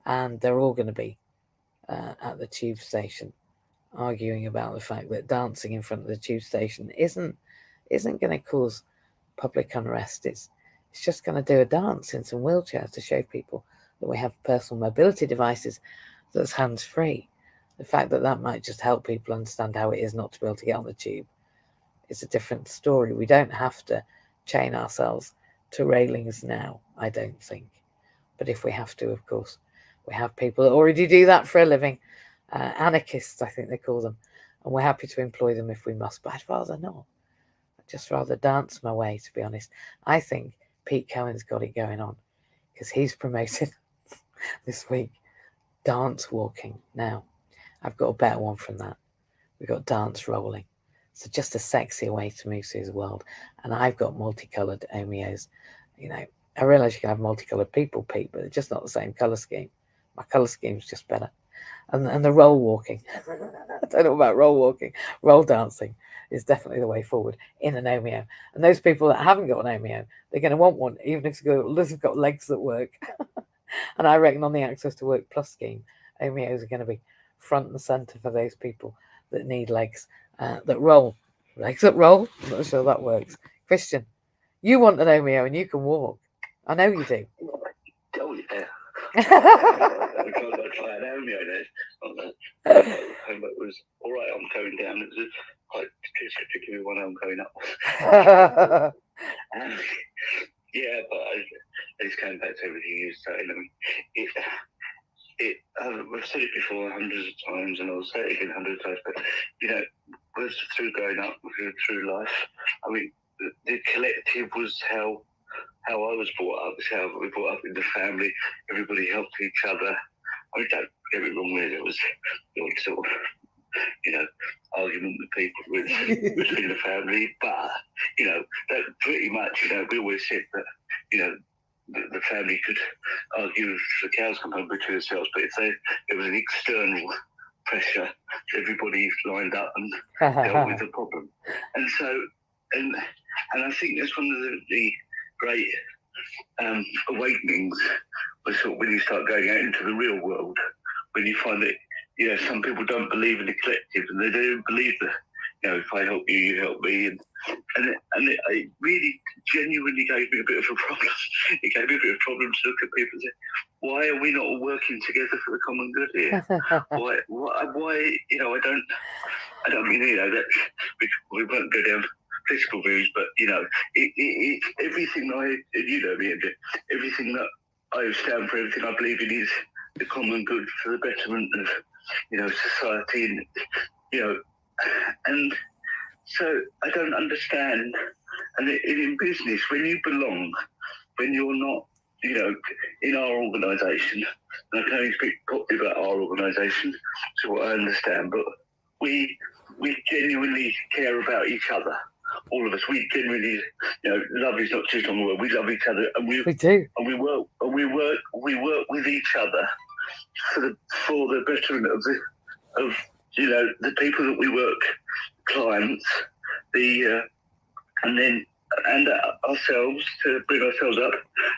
And they're all going to be at the tube station, arguing about the fact that dancing in front of the tube station isn't going to cause public unrest. It's just going to do a dance in some wheelchairs to show people that we have personal mobility devices that's hands-free. The fact that might just help people understand how it is not to be able to get on the tube is a different story. We don't have to chain ourselves to railings now, I don't think. But if we have to, of course, we have people that already do that for a living. Anarchists, I think they call them. And we're happy to employ them if we must, but I'd rather not. I'd just rather dance my way, to be honest. I think Pete Cohen's got it going on, because he's promoted this week dance walking. Now, I've got a better one from that. We've got dance rolling. So just a sexier way to move through the world. And I've got multicoloured Omeos, I realise you can have multicoloured people, Pete, but it's just not the same colour scheme. My colour scheme's just better. And the roll walking. I don't know about roll walking. Roll dancing is definitely the way forward in an OMEO. And those people that haven't got an OMEO, they're going to want one, even if they've got legs that work. And I reckon on the Access to Work Plus scheme, OMEOs are going to be front and centre for those people that need legs that roll. Legs that roll? I'm not sure that works. Christian, you want an OMEO and you can walk. I know you do. Oh, yeah. I tried an OMEO there. Homework was all right. I'm going down. It was quite particularly when I'm going up. Yeah, but I just came back to everything you were saying. I mean, I've said it before hundreds of times, and I'll say it again hundreds of times. But you know, through growing up, through life, I mean, the collective was how I was brought up. It's how we brought up in the family. Everybody helped each other. I mean, don't get me wrong, there was sort of, argument with people between the family, but that pretty much, we always said that, the family could argue if the cows come home between themselves, but if there was an external pressure, everybody lined up and dealt with the problem. And so, and I think that's one of the great awakenings was sort of when you start going out into the real world, when you find that some people don't believe in the collective, and they don't believe that if I help you, you help me, and it really genuinely gave me a bit of a problem. It gave me a bit of a problem to look at people and say, why are we not all working together for the common good here? why I don't mean that we won't go down political views, but it's everything everything that I stand for, everything I believe in is the common good for the betterment of society, and so I don't understand. And in business, when you belong, when you're not in our organisation, and I can only speak properly about our organisation, so what I understand, but we genuinely care about each other. All of us, we genuinely, love is not just on the word. We love each other, and we do, and we work with each other for the betterment of the people that we work, clients, and ourselves, to bring ourselves up,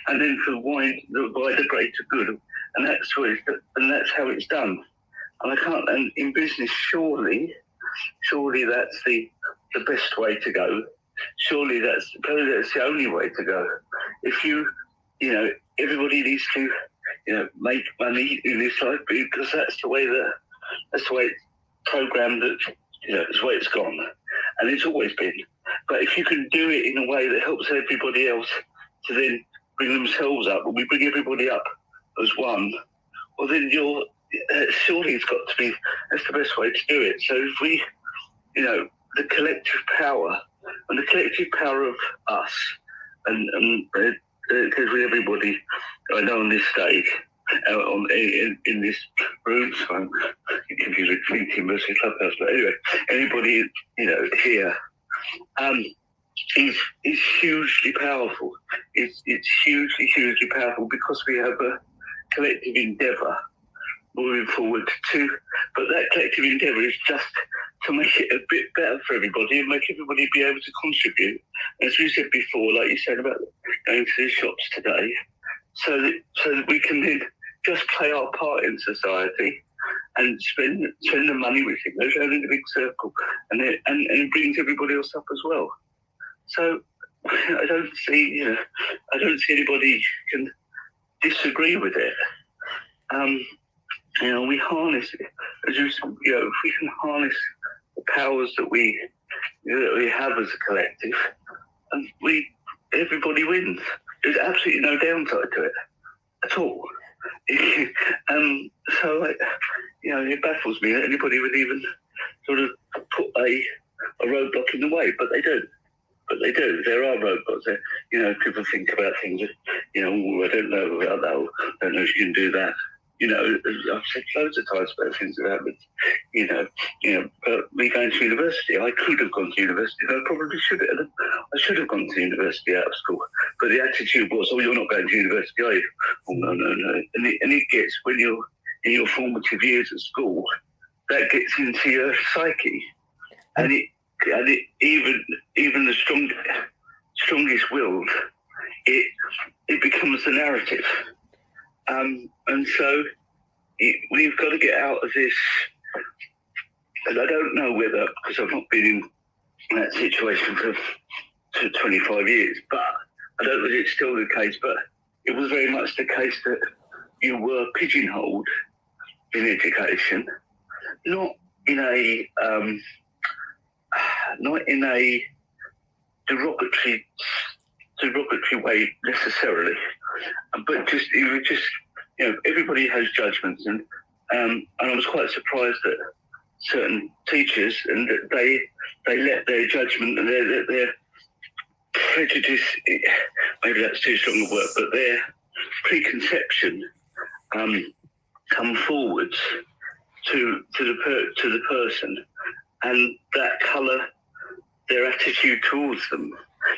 and then for the wider greater good, and that's how it's done. And I can't. And in business, surely that's the best way to go. Surely that's the only way to go. If everybody needs to, make money in this life, because that's the way it's programmed. That's the way it's gone, and it's always been. But if you can do it in a way that helps everybody else to then bring themselves up, and we bring everybody up as one, well then surely it's got to be, that's the best way to do it. So if we, the collective power, and the collective power of us, and because with everybody I know on this stage, in this room, so I'm confused with Fleet University Clubhouse, but anyway, anybody here is hugely powerful. It's hugely powerful because we have a collective endeavour moving forward too. But that collective endeavour is just to make it a bit better for everybody and make everybody be able to contribute. As we said before, like you said about going to the shops today, so that we can then just play our part in society and spend the money with it, goes around in a big circle, and it brings everybody else up as well. So I don't see anybody can disagree with it. We harness it. If we can harness the powers that we have as a collective, and everybody wins. There's absolutely no downside to it at all. So it baffles me that anybody would even sort of put a roadblock in the way, but they do. There are roadblocks there. People think about things that, I don't know about that, or I don't know if you can do that. I've said loads of times about things that happened, but me going to university, I could have gone to university, and I probably should have. I should have gone to university out of school, But the attitude was, "Oh, you're not going to university, are you?" Oh, no. And it gets, when you're in your formative years at school, that gets into your psyche, and it even the strongest willed, it becomes the narrative, and so we've got to get out of this. And I don't know whether, because I've not been in that situation for 25 years, but I don't know if it's still the case, but it was very much the case that you were pigeonholed in education, not in a derogatory way necessarily, but just you were just, everybody has judgments, and I was quite surprised that certain teachers, and that they let their judgment and their prejudice, maybe that's too strong a word, but their preconception come forwards to the person, and that colour their attitude towards them.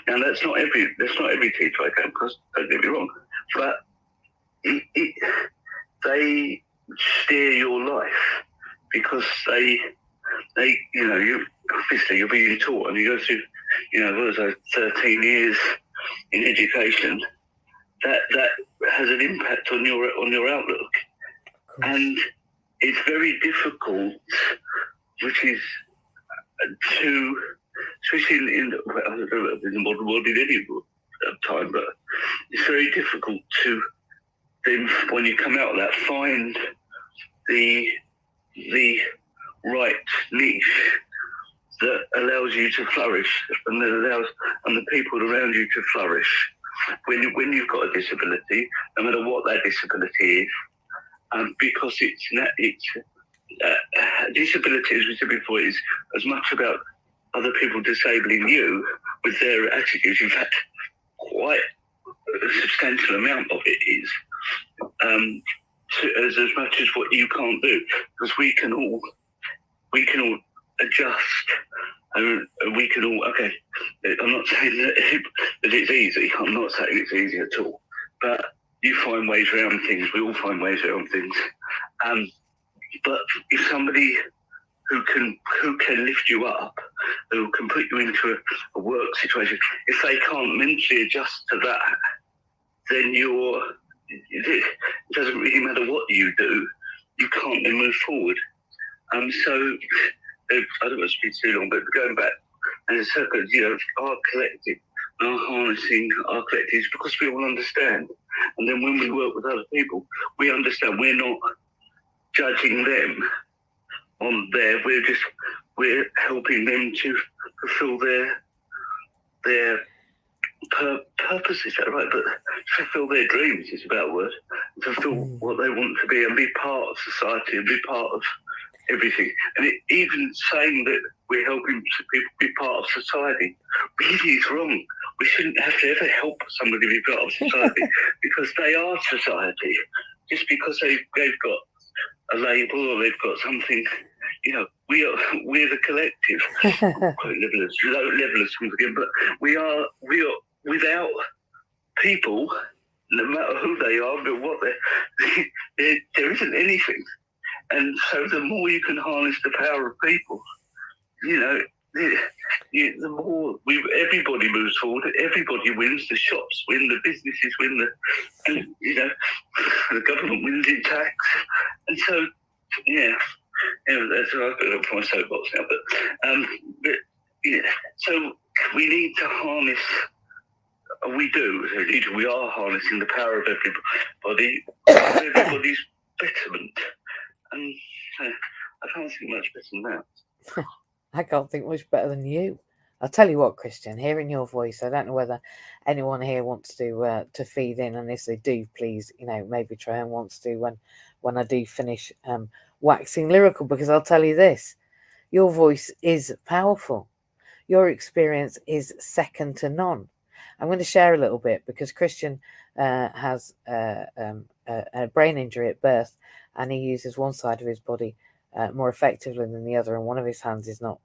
Now that's not every teacher I come across, don't get me wrong, but they steer your life, because they you obviously you're being taught, and you go through, what was I, 13 years in education. That has an impact on your outlook, and it's very difficult, which is to, especially in the modern world, in any time, but it's very difficult to then, when you come out of that, find the right niche that allows you to flourish, and that allows the people around you to flourish. When you've got a disability, no matter what that disability is, because it's disability, as we said before, is as much about other people disabling you with their attitudes. In fact, quite a substantial amount of it is as much as what you can't do, because we can all adjust, and we can all. Okay, I'm not saying that it's easy. I'm not saying it's easy at all, but you find ways around things. We all find ways around things. But if somebody who can lift you up, who can put you into a work situation, if they can't mentally adjust to that, then it doesn't really matter what you do, you can't then move forward. So I don't want to speak too long, but going back, and it's so good, our collective, our harnessing our collectives, because we all understand. And then when we work with other people, we understand we're not judging them on there. We're helping them to fulfill their purpose, is that right? But fulfill their dreams is about a word. Fulfill what they want to be, and be part of society, and be part of everything. And even saying that we're helping people be part of society really is wrong. We shouldn't have to ever help somebody be part of society, because they are society. Just because they've got a label, or they've got something, we're the collective. Quite levelers again, but we are without people, no matter who they are, but what there isn't anything. And so the more you can harness the power of people, the more everybody moves forward, everybody wins. The shops win, the businesses win, the government wins in tax, and so that's I've got up for my soapbox now. So we need to harness. We are harnessing the power of everybody, everybody's betterment, and I can't think much better than that. I can't think much better than you. I'll tell you what, Christian, hearing your voice, I don't know whether anyone here wants to feed in, and if they do, please, maybe Tryon wants to when I do finish waxing lyrical, because I'll tell you this, your voice is powerful. Your experience is second to none. I'm going to share a little bit, because Christian has a brain injury at birth, and he uses one side of his body more effectively than the other, and one of his hands is not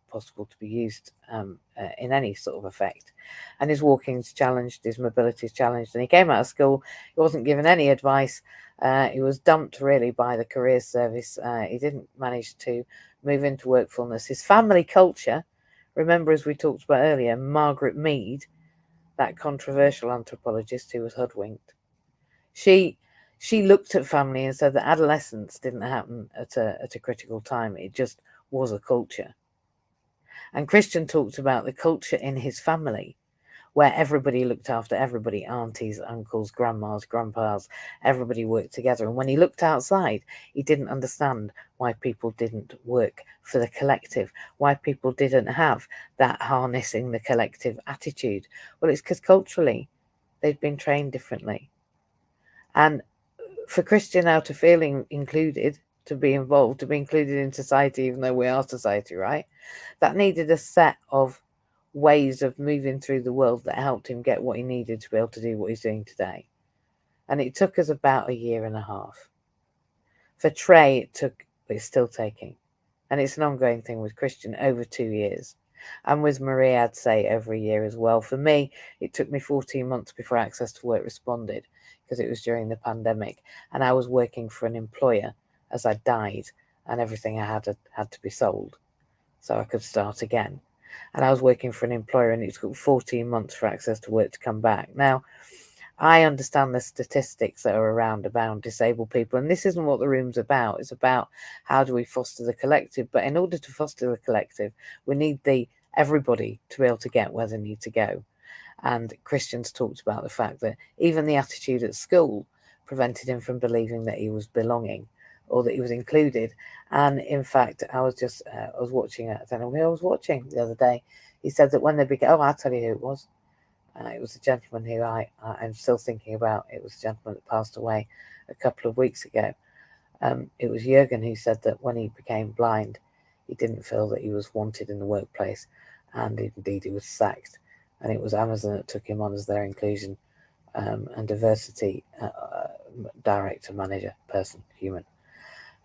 possible to be used in any sort of effect. And his walking's challenged, his mobility's challenged, and he came out of school. He wasn't given any advice. He was dumped really by the career service. He didn't manage to move into workfulness. His family culture, remember, as we talked about earlier, Margaret Mead, that controversial anthropologist who was hoodwinked, she looked at family and said that adolescence didn't happen at a critical time. It just was a culture. And Christian talked about the culture in his family, where everybody looked after everybody, aunties, uncles, grandmas, grandpas, everybody worked together. And when he looked outside, he didn't understand why people didn't work for the collective, why people didn't have that harnessing the collective attitude. Well, it's because culturally they'd been trained differently. And for Christian now to feel included, to be involved, to be included in society, even though we are society, right? That needed a set of ways of moving through the world that helped him get what he needed to be able to do what he's doing today. And it took us about 1.5 years. For Trey, it's still taking. And it's an ongoing thing with Christian, over 2 years. And with Marie, I'd say every year as well. For me, it took me 14 months before Access to Work responded, because it was during the pandemic, and I was working for an employer as I died, and everything I had to be sold so I could start again. And I was working for an employer, and it took 14 months for Access to Work to come back. Now, I understand the statistics that are around about disabled people, and this isn't what the room's about. It's about how do we foster the collective. But in order to foster the collective, we need everybody to be able to get where they need to go. And Christian's talked about the fact that even the attitude at school prevented him from believing that he was belonging or that he was included. And in fact, I was watching, I don't know who I was watching the other day. He said that when they began, I'll tell you who it was. It was a gentleman who I'm still thinking about. It was a gentleman that passed away a couple of weeks ago. It was Jürgen who said that when he became blind, he didn't feel that he was wanted in the workplace, and indeed he was sacked. And it was Amazon that took him on as their inclusion and diversity director, manager, person, human,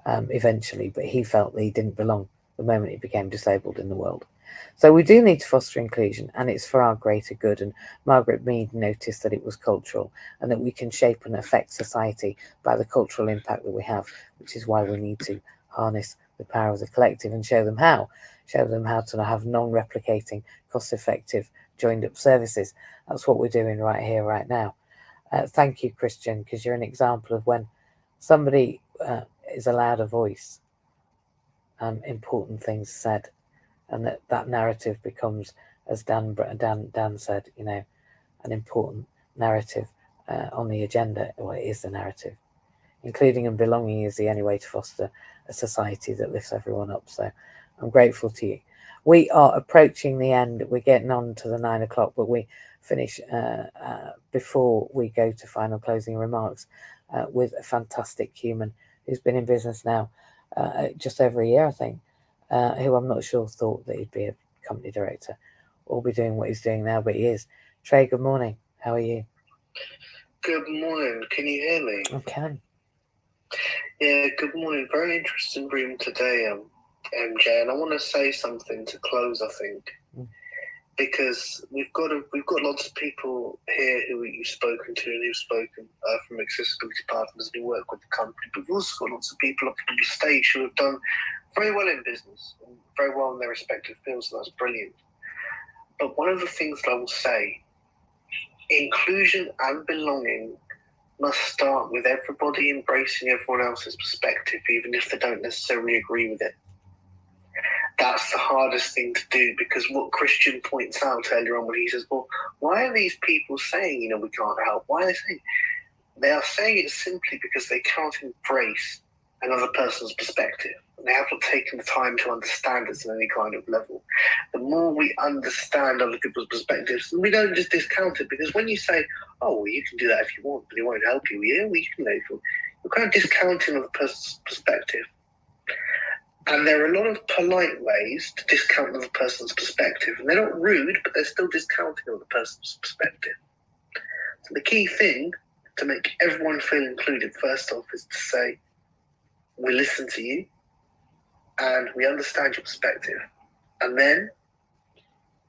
eventually. But he felt that he didn't belong the moment he became disabled in the world. So we do need to foster inclusion, and it's for our greater good. And Margaret Mead noticed that it was cultural, and that we can shape and affect society by the cultural impact that we have, which is why we need to harness the power of the collective and show them how to have non-replicating, cost-effective, joined-up services. That's what we're doing right here, right now. Thank you, Christian, because you're an example of when somebody is allowed a voice, important things said, and that narrative becomes, as Dan said, an important narrative on the agenda. Well, it is the narrative. Including and belonging is the only way to foster a society that lifts everyone up. So I'm grateful to you. We are approaching the end. We're getting on to the 9 o'clock, but we finish before we go to final closing remarks with a fantastic human who's been in business now just over a year, I think, who I'm not sure thought that he'd be a company director or be doing what he's doing now, but he is. Trey, good morning. How are you? Good morning. Can you hear me? I can. Yeah, good morning. Very interesting room today, MJ. And I want to say something to close, I think, because we've got lots of people here who you've spoken to and who've spoken from accessibility partners who work with the company, but we've also got lots of people up on the stage who have done very well in business and very well in their respective fields, so that's brilliant. But one of the things that I will say, inclusion and belonging must start with everybody embracing everyone else's perspective, even if they don't necessarily agree with it. That's the hardest thing to do, because what Christian points out earlier on when he says, well, why are these people saying, we can't help? Why are they saying? They are saying it simply because they can't embrace another person's perspective. They have not taken the time to understand it at any kind of level. The more we understand other people's perspectives, we don't just discount it, because when you say, oh, well, you can do that if you want, but it won't help you. Yeah, well, you can know if you're kind of discounting another person's perspective. And there are a lot of polite ways to discount another person's perspective. And they're not rude, but they're still discounting another person's perspective. So the key thing to make everyone feel included, first off, is to say, we listen to you. and we understand your perspective. And then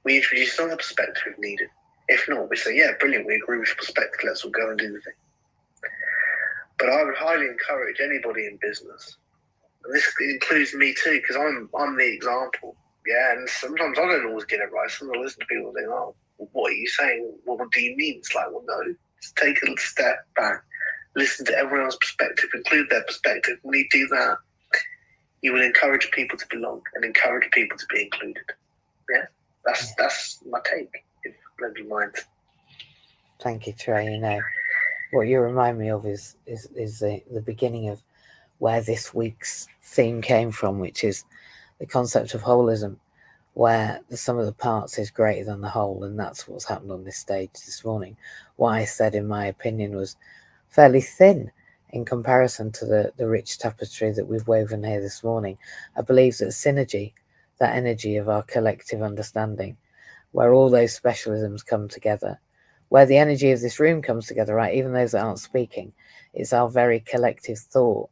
we introduce another perspective if needed. If not, we say, yeah, brilliant, we agree with your perspective, let's all go and do the thing. But I would highly encourage anybody in business, and this includes me too, because I'm the example. Yeah, and sometimes I don't always get it right. Sometimes I listen to people and think, oh, what are you saying? What do you mean? It's like, well, no, just take a step back, listen to everyone else's perspective, include their perspective. When you do that, you will encourage people to belong and encourage people to be included. Yeah, that's my take, if nobody minds. Thank you, Trey. You know, what you remind me of is the beginning of where this week's theme came from, which is the concept of holism, where the sum of the parts is greater than the whole, and that's what's happened on this stage this morning. What I said, in my opinion, was fairly thin in comparison to the rich tapestry that we've woven here this morning. I believe that synergy, that energy of our collective understanding, where all those specialisms come together, where the energy of this room comes together, right? Even those that aren't speaking, it's our very collective thought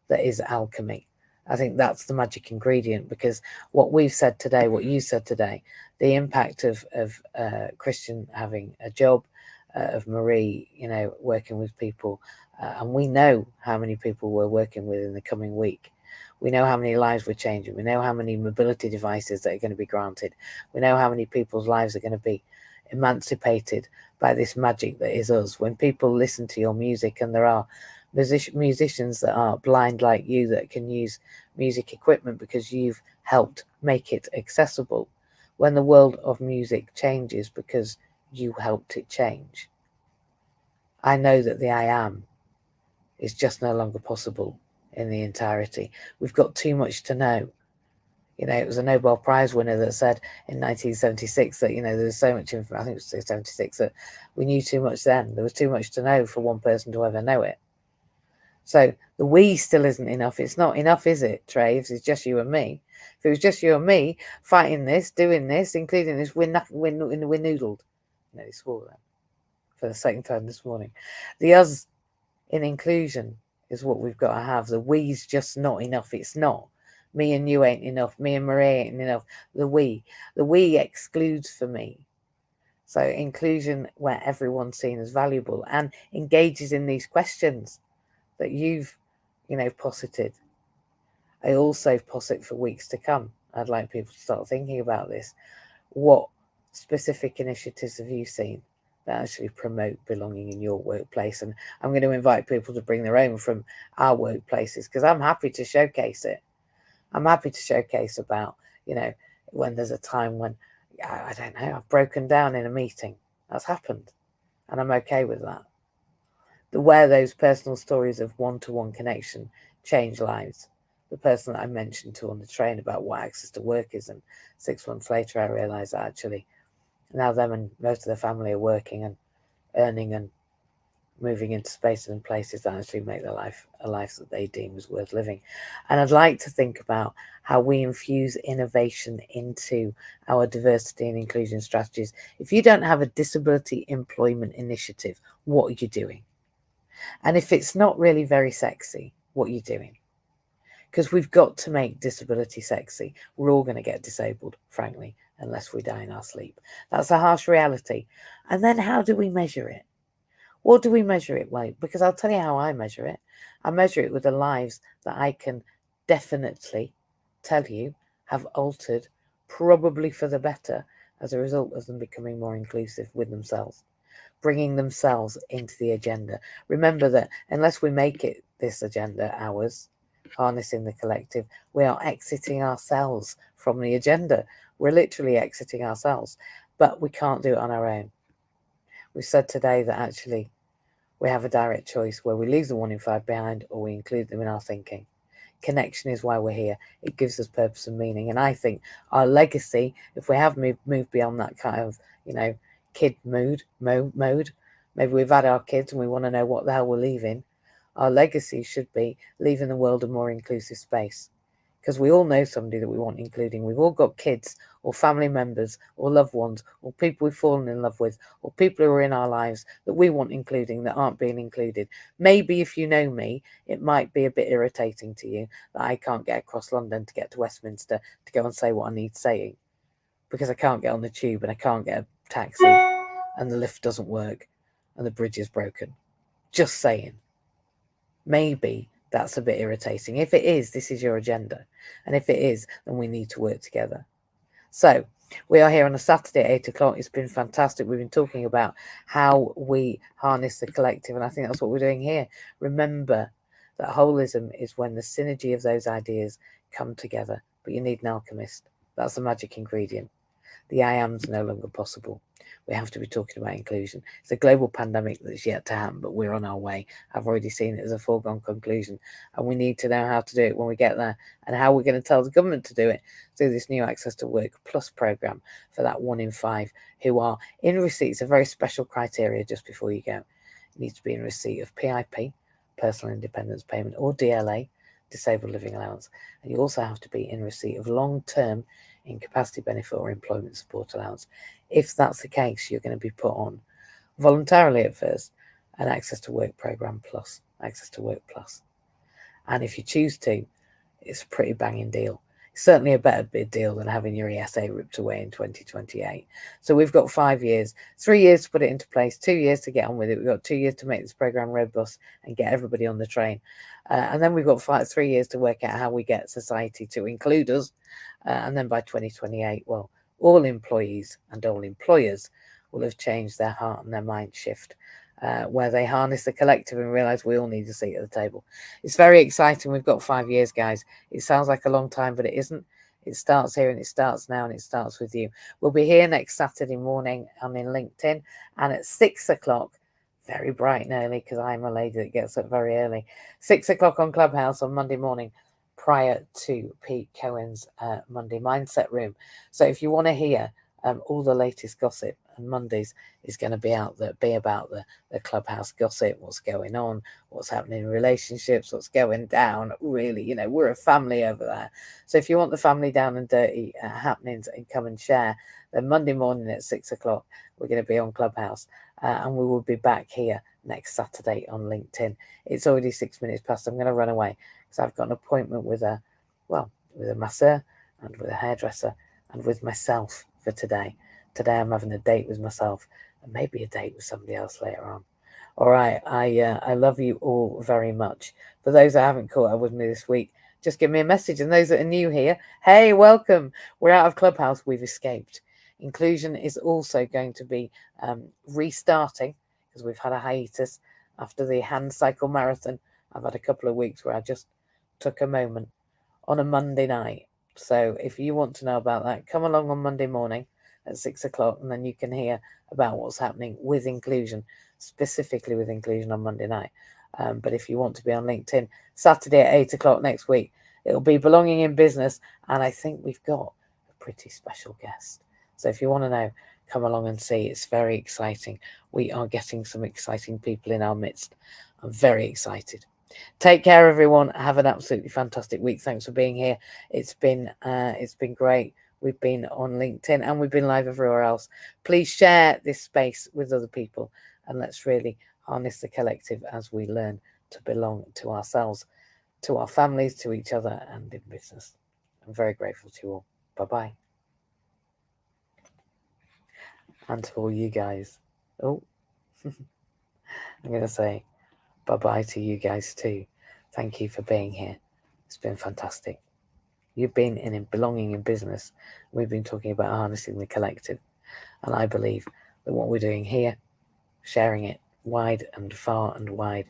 that is alchemy. I think that's the magic ingredient, because what we've said today, what you said today, the impact of Christian having a job, of Marie, you know, working with people, and we know how many people we're working with in the coming week. We know how many lives we're changing. We know how many mobility devices that are going to be granted. We know how many people's lives are going to be emancipated by this magic that is us. When people listen to your music, and there are musicians that are blind like you that can use music equipment because you've helped make it accessible, when the world of music changes because you helped it change, I know that the I am is just no longer possible in the entirety. We've got too much to know. You know, it was a Nobel Prize winner that said in 1976 that, you know, there was so much, I think it was 76, that we knew too much then. There was too much to know for one person to ever know it. So the we still isn't enough. It's not enough, is it, Trey? If it's just you and me. If it was just you and me fighting this, doing this, including this, we're noodled. No, he swore that for the second time this morning. The us in inclusion is what we've got to have. The we's just not enough. It's not. Me and you ain't enough. Me and Maria ain't enough. The we excludes for me. So inclusion, where everyone's seen as valuable and engages in these questions that you've, you know, posited. I also posit for weeks to come. I'd like people to start thinking about this. What specific initiatives have you seen that actually promote belonging in your workplace? And I'm going to invite people to bring their own from our workplaces, because I'm happy to showcase it. I'm happy to showcase about, you know, when there's a time when, I don't know, I've broken down in a meeting. That's happened. And I'm okay with that. Where those personal stories of one-to-one connection change lives. The person that I mentioned to on the train about what access to work is, and 6 months later I realised that actually now them and most of their family are working and earning and moving into spaces and places that actually make their life a life that they deem as worth living. And I'd like to think about how we infuse innovation into our diversity and inclusion strategies. If you don't have a disability employment initiative, what are you doing? And if it's not really very sexy, what are you doing? Because we've got to make disability sexy. We're all going to get disabled, frankly, unless we die in our sleep. That's a harsh reality. And then how do we measure it? What do we measure it with? Because I'll tell you how I measure it. I measure it with the lives that I can definitely tell you have altered, probably for the better, as a result of them becoming more inclusive with themselves, bringing themselves into the agenda. Remember that unless we make it this agenda ours, harnessing the collective, we are exiting ourselves from the agenda. We're literally exiting ourselves, but we can't do it on our own. We said today that actually we have a direct choice where we leave the 1 in 5 behind or we include them in our thinking. Connection is why we're here. It gives us purpose and meaning. And I think our legacy, if we have moved beyond that kind of, you know, kid mode, maybe we've had our kids and we want to know what the hell we're leaving. Our legacy should be leaving the world a more inclusive space, because we all know somebody that we want including. We've all got kids or family members or loved ones or people we've fallen in love with or people who are in our lives that we want including that aren't being included. Maybe if you know me, it might be a bit irritating to you that I can't get across London to get to Westminster to go and say what I need saying because I can't get on the tube and I can't get a taxi and the lift doesn't work and the bridge is broken. Just saying. Maybe that's a bit irritating. If it is, this is your agenda. And if it is, then we need to work together. So we are here on a Saturday at 8 o'clock. It's been fantastic. We've been talking about how we harness the collective. And I think that's what we're doing here. Remember that holism is when the synergy of those ideas come together. But you need an alchemist. That's the magic ingredient. The I am's no longer possible. We have to be talking about inclusion. It's a global pandemic that's yet to happen, but we're on our way. I've already seen it as a foregone conclusion. And we need to know how to do it when we get there and how we're going to tell the government to do it through this new Access to Work Plus programme for that 1 in 5 who are in receipt. It's a very special criteria just before you go. You need to be in receipt of PIP, Personal Independence Payment, or DLA, Disabled Living Allowance. And you also have to be in receipt of long-term incapacity benefit or employment support allowance. If that's the case, you're going to be put on voluntarily at first an Access to Work programme plus, Access to Work plus. And if you choose to, it's a pretty banging deal. It's certainly a better bid deal than having your ESA ripped away in 2028. So we've got 5 years, 3 years to put it into place, 2 years to get on with it. We've got 2 years to make this programme robust and get everybody on the train. And then we've got 3 years to work out how we get society to include us. And then by 2028, well, all employees and all employers will have changed their heart and their mind shift, where they harness the collective and realise we all need a seat at the table. It's very exciting. We've got 5 years, guys. It sounds like a long time, but it isn't. It starts here and it starts now and it starts with you. We'll be here next Saturday morning. I'm in LinkedIn and at 6 o'clock, very bright and early because I'm a lady that gets up very early, 6 o'clock on Clubhouse on Monday morning, prior to Pete Cohen's Monday Mindset Room. So if you want to hear all the latest gossip, and Mondays is going to be about the Clubhouse gossip, what's going on, what's happening in relationships, what's going down. Really, you know, we're a family over there. So if you want the family down and dirty happenings and come and share, then Monday morning at 6 o'clock, we're going to be on Clubhouse. And we will be back here next Saturday on LinkedIn. It's already 6 minutes past. I'm going to run away because I've got an appointment with a masseur and with a hairdresser and with myself for today. Today I'm having a date with myself and maybe a date with somebody else later on. All right, I love you all very much. For those that haven't caught up with me this week, just give me a message. And those that are new here, hey, welcome. We're out of Clubhouse. We've escaped. Inclusion is also going to be restarting because we've had a hiatus after the hand cycle marathon. I've had a couple of weeks where I just took a moment on a Monday night. So if you want to know about that, come along on Monday morning at 6 o'clock and then you can hear about what's happening with inclusion, specifically with inclusion on Monday night. But if you want to be on LinkedIn, Saturday at 8 o'clock next week, it'll be Belonging in Business. And I think we've got a pretty special guest. So if you want to know, come along and see. It's very exciting. We are getting some exciting people in our midst. I'm very excited. Take care, everyone. Have an absolutely fantastic week. Thanks for being here. It's been great. We've been on LinkedIn and we've been live everywhere else. Please share this space with other people and let's really harness the collective as we learn to belong to ourselves, to our families, to each other, and in business. I'm very grateful to you all. Bye-bye. And to all you guys. Oh, I'm going to say bye-bye to you guys too. Thank you for being here. It's been fantastic. You've been in Belonging in Business. We've been talking about harnessing the collective. And I believe that what we're doing here, sharing it wide and far and wide,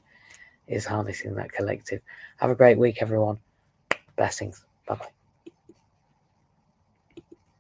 is harnessing that collective. Have a great week, everyone. Blessings. Bye-bye.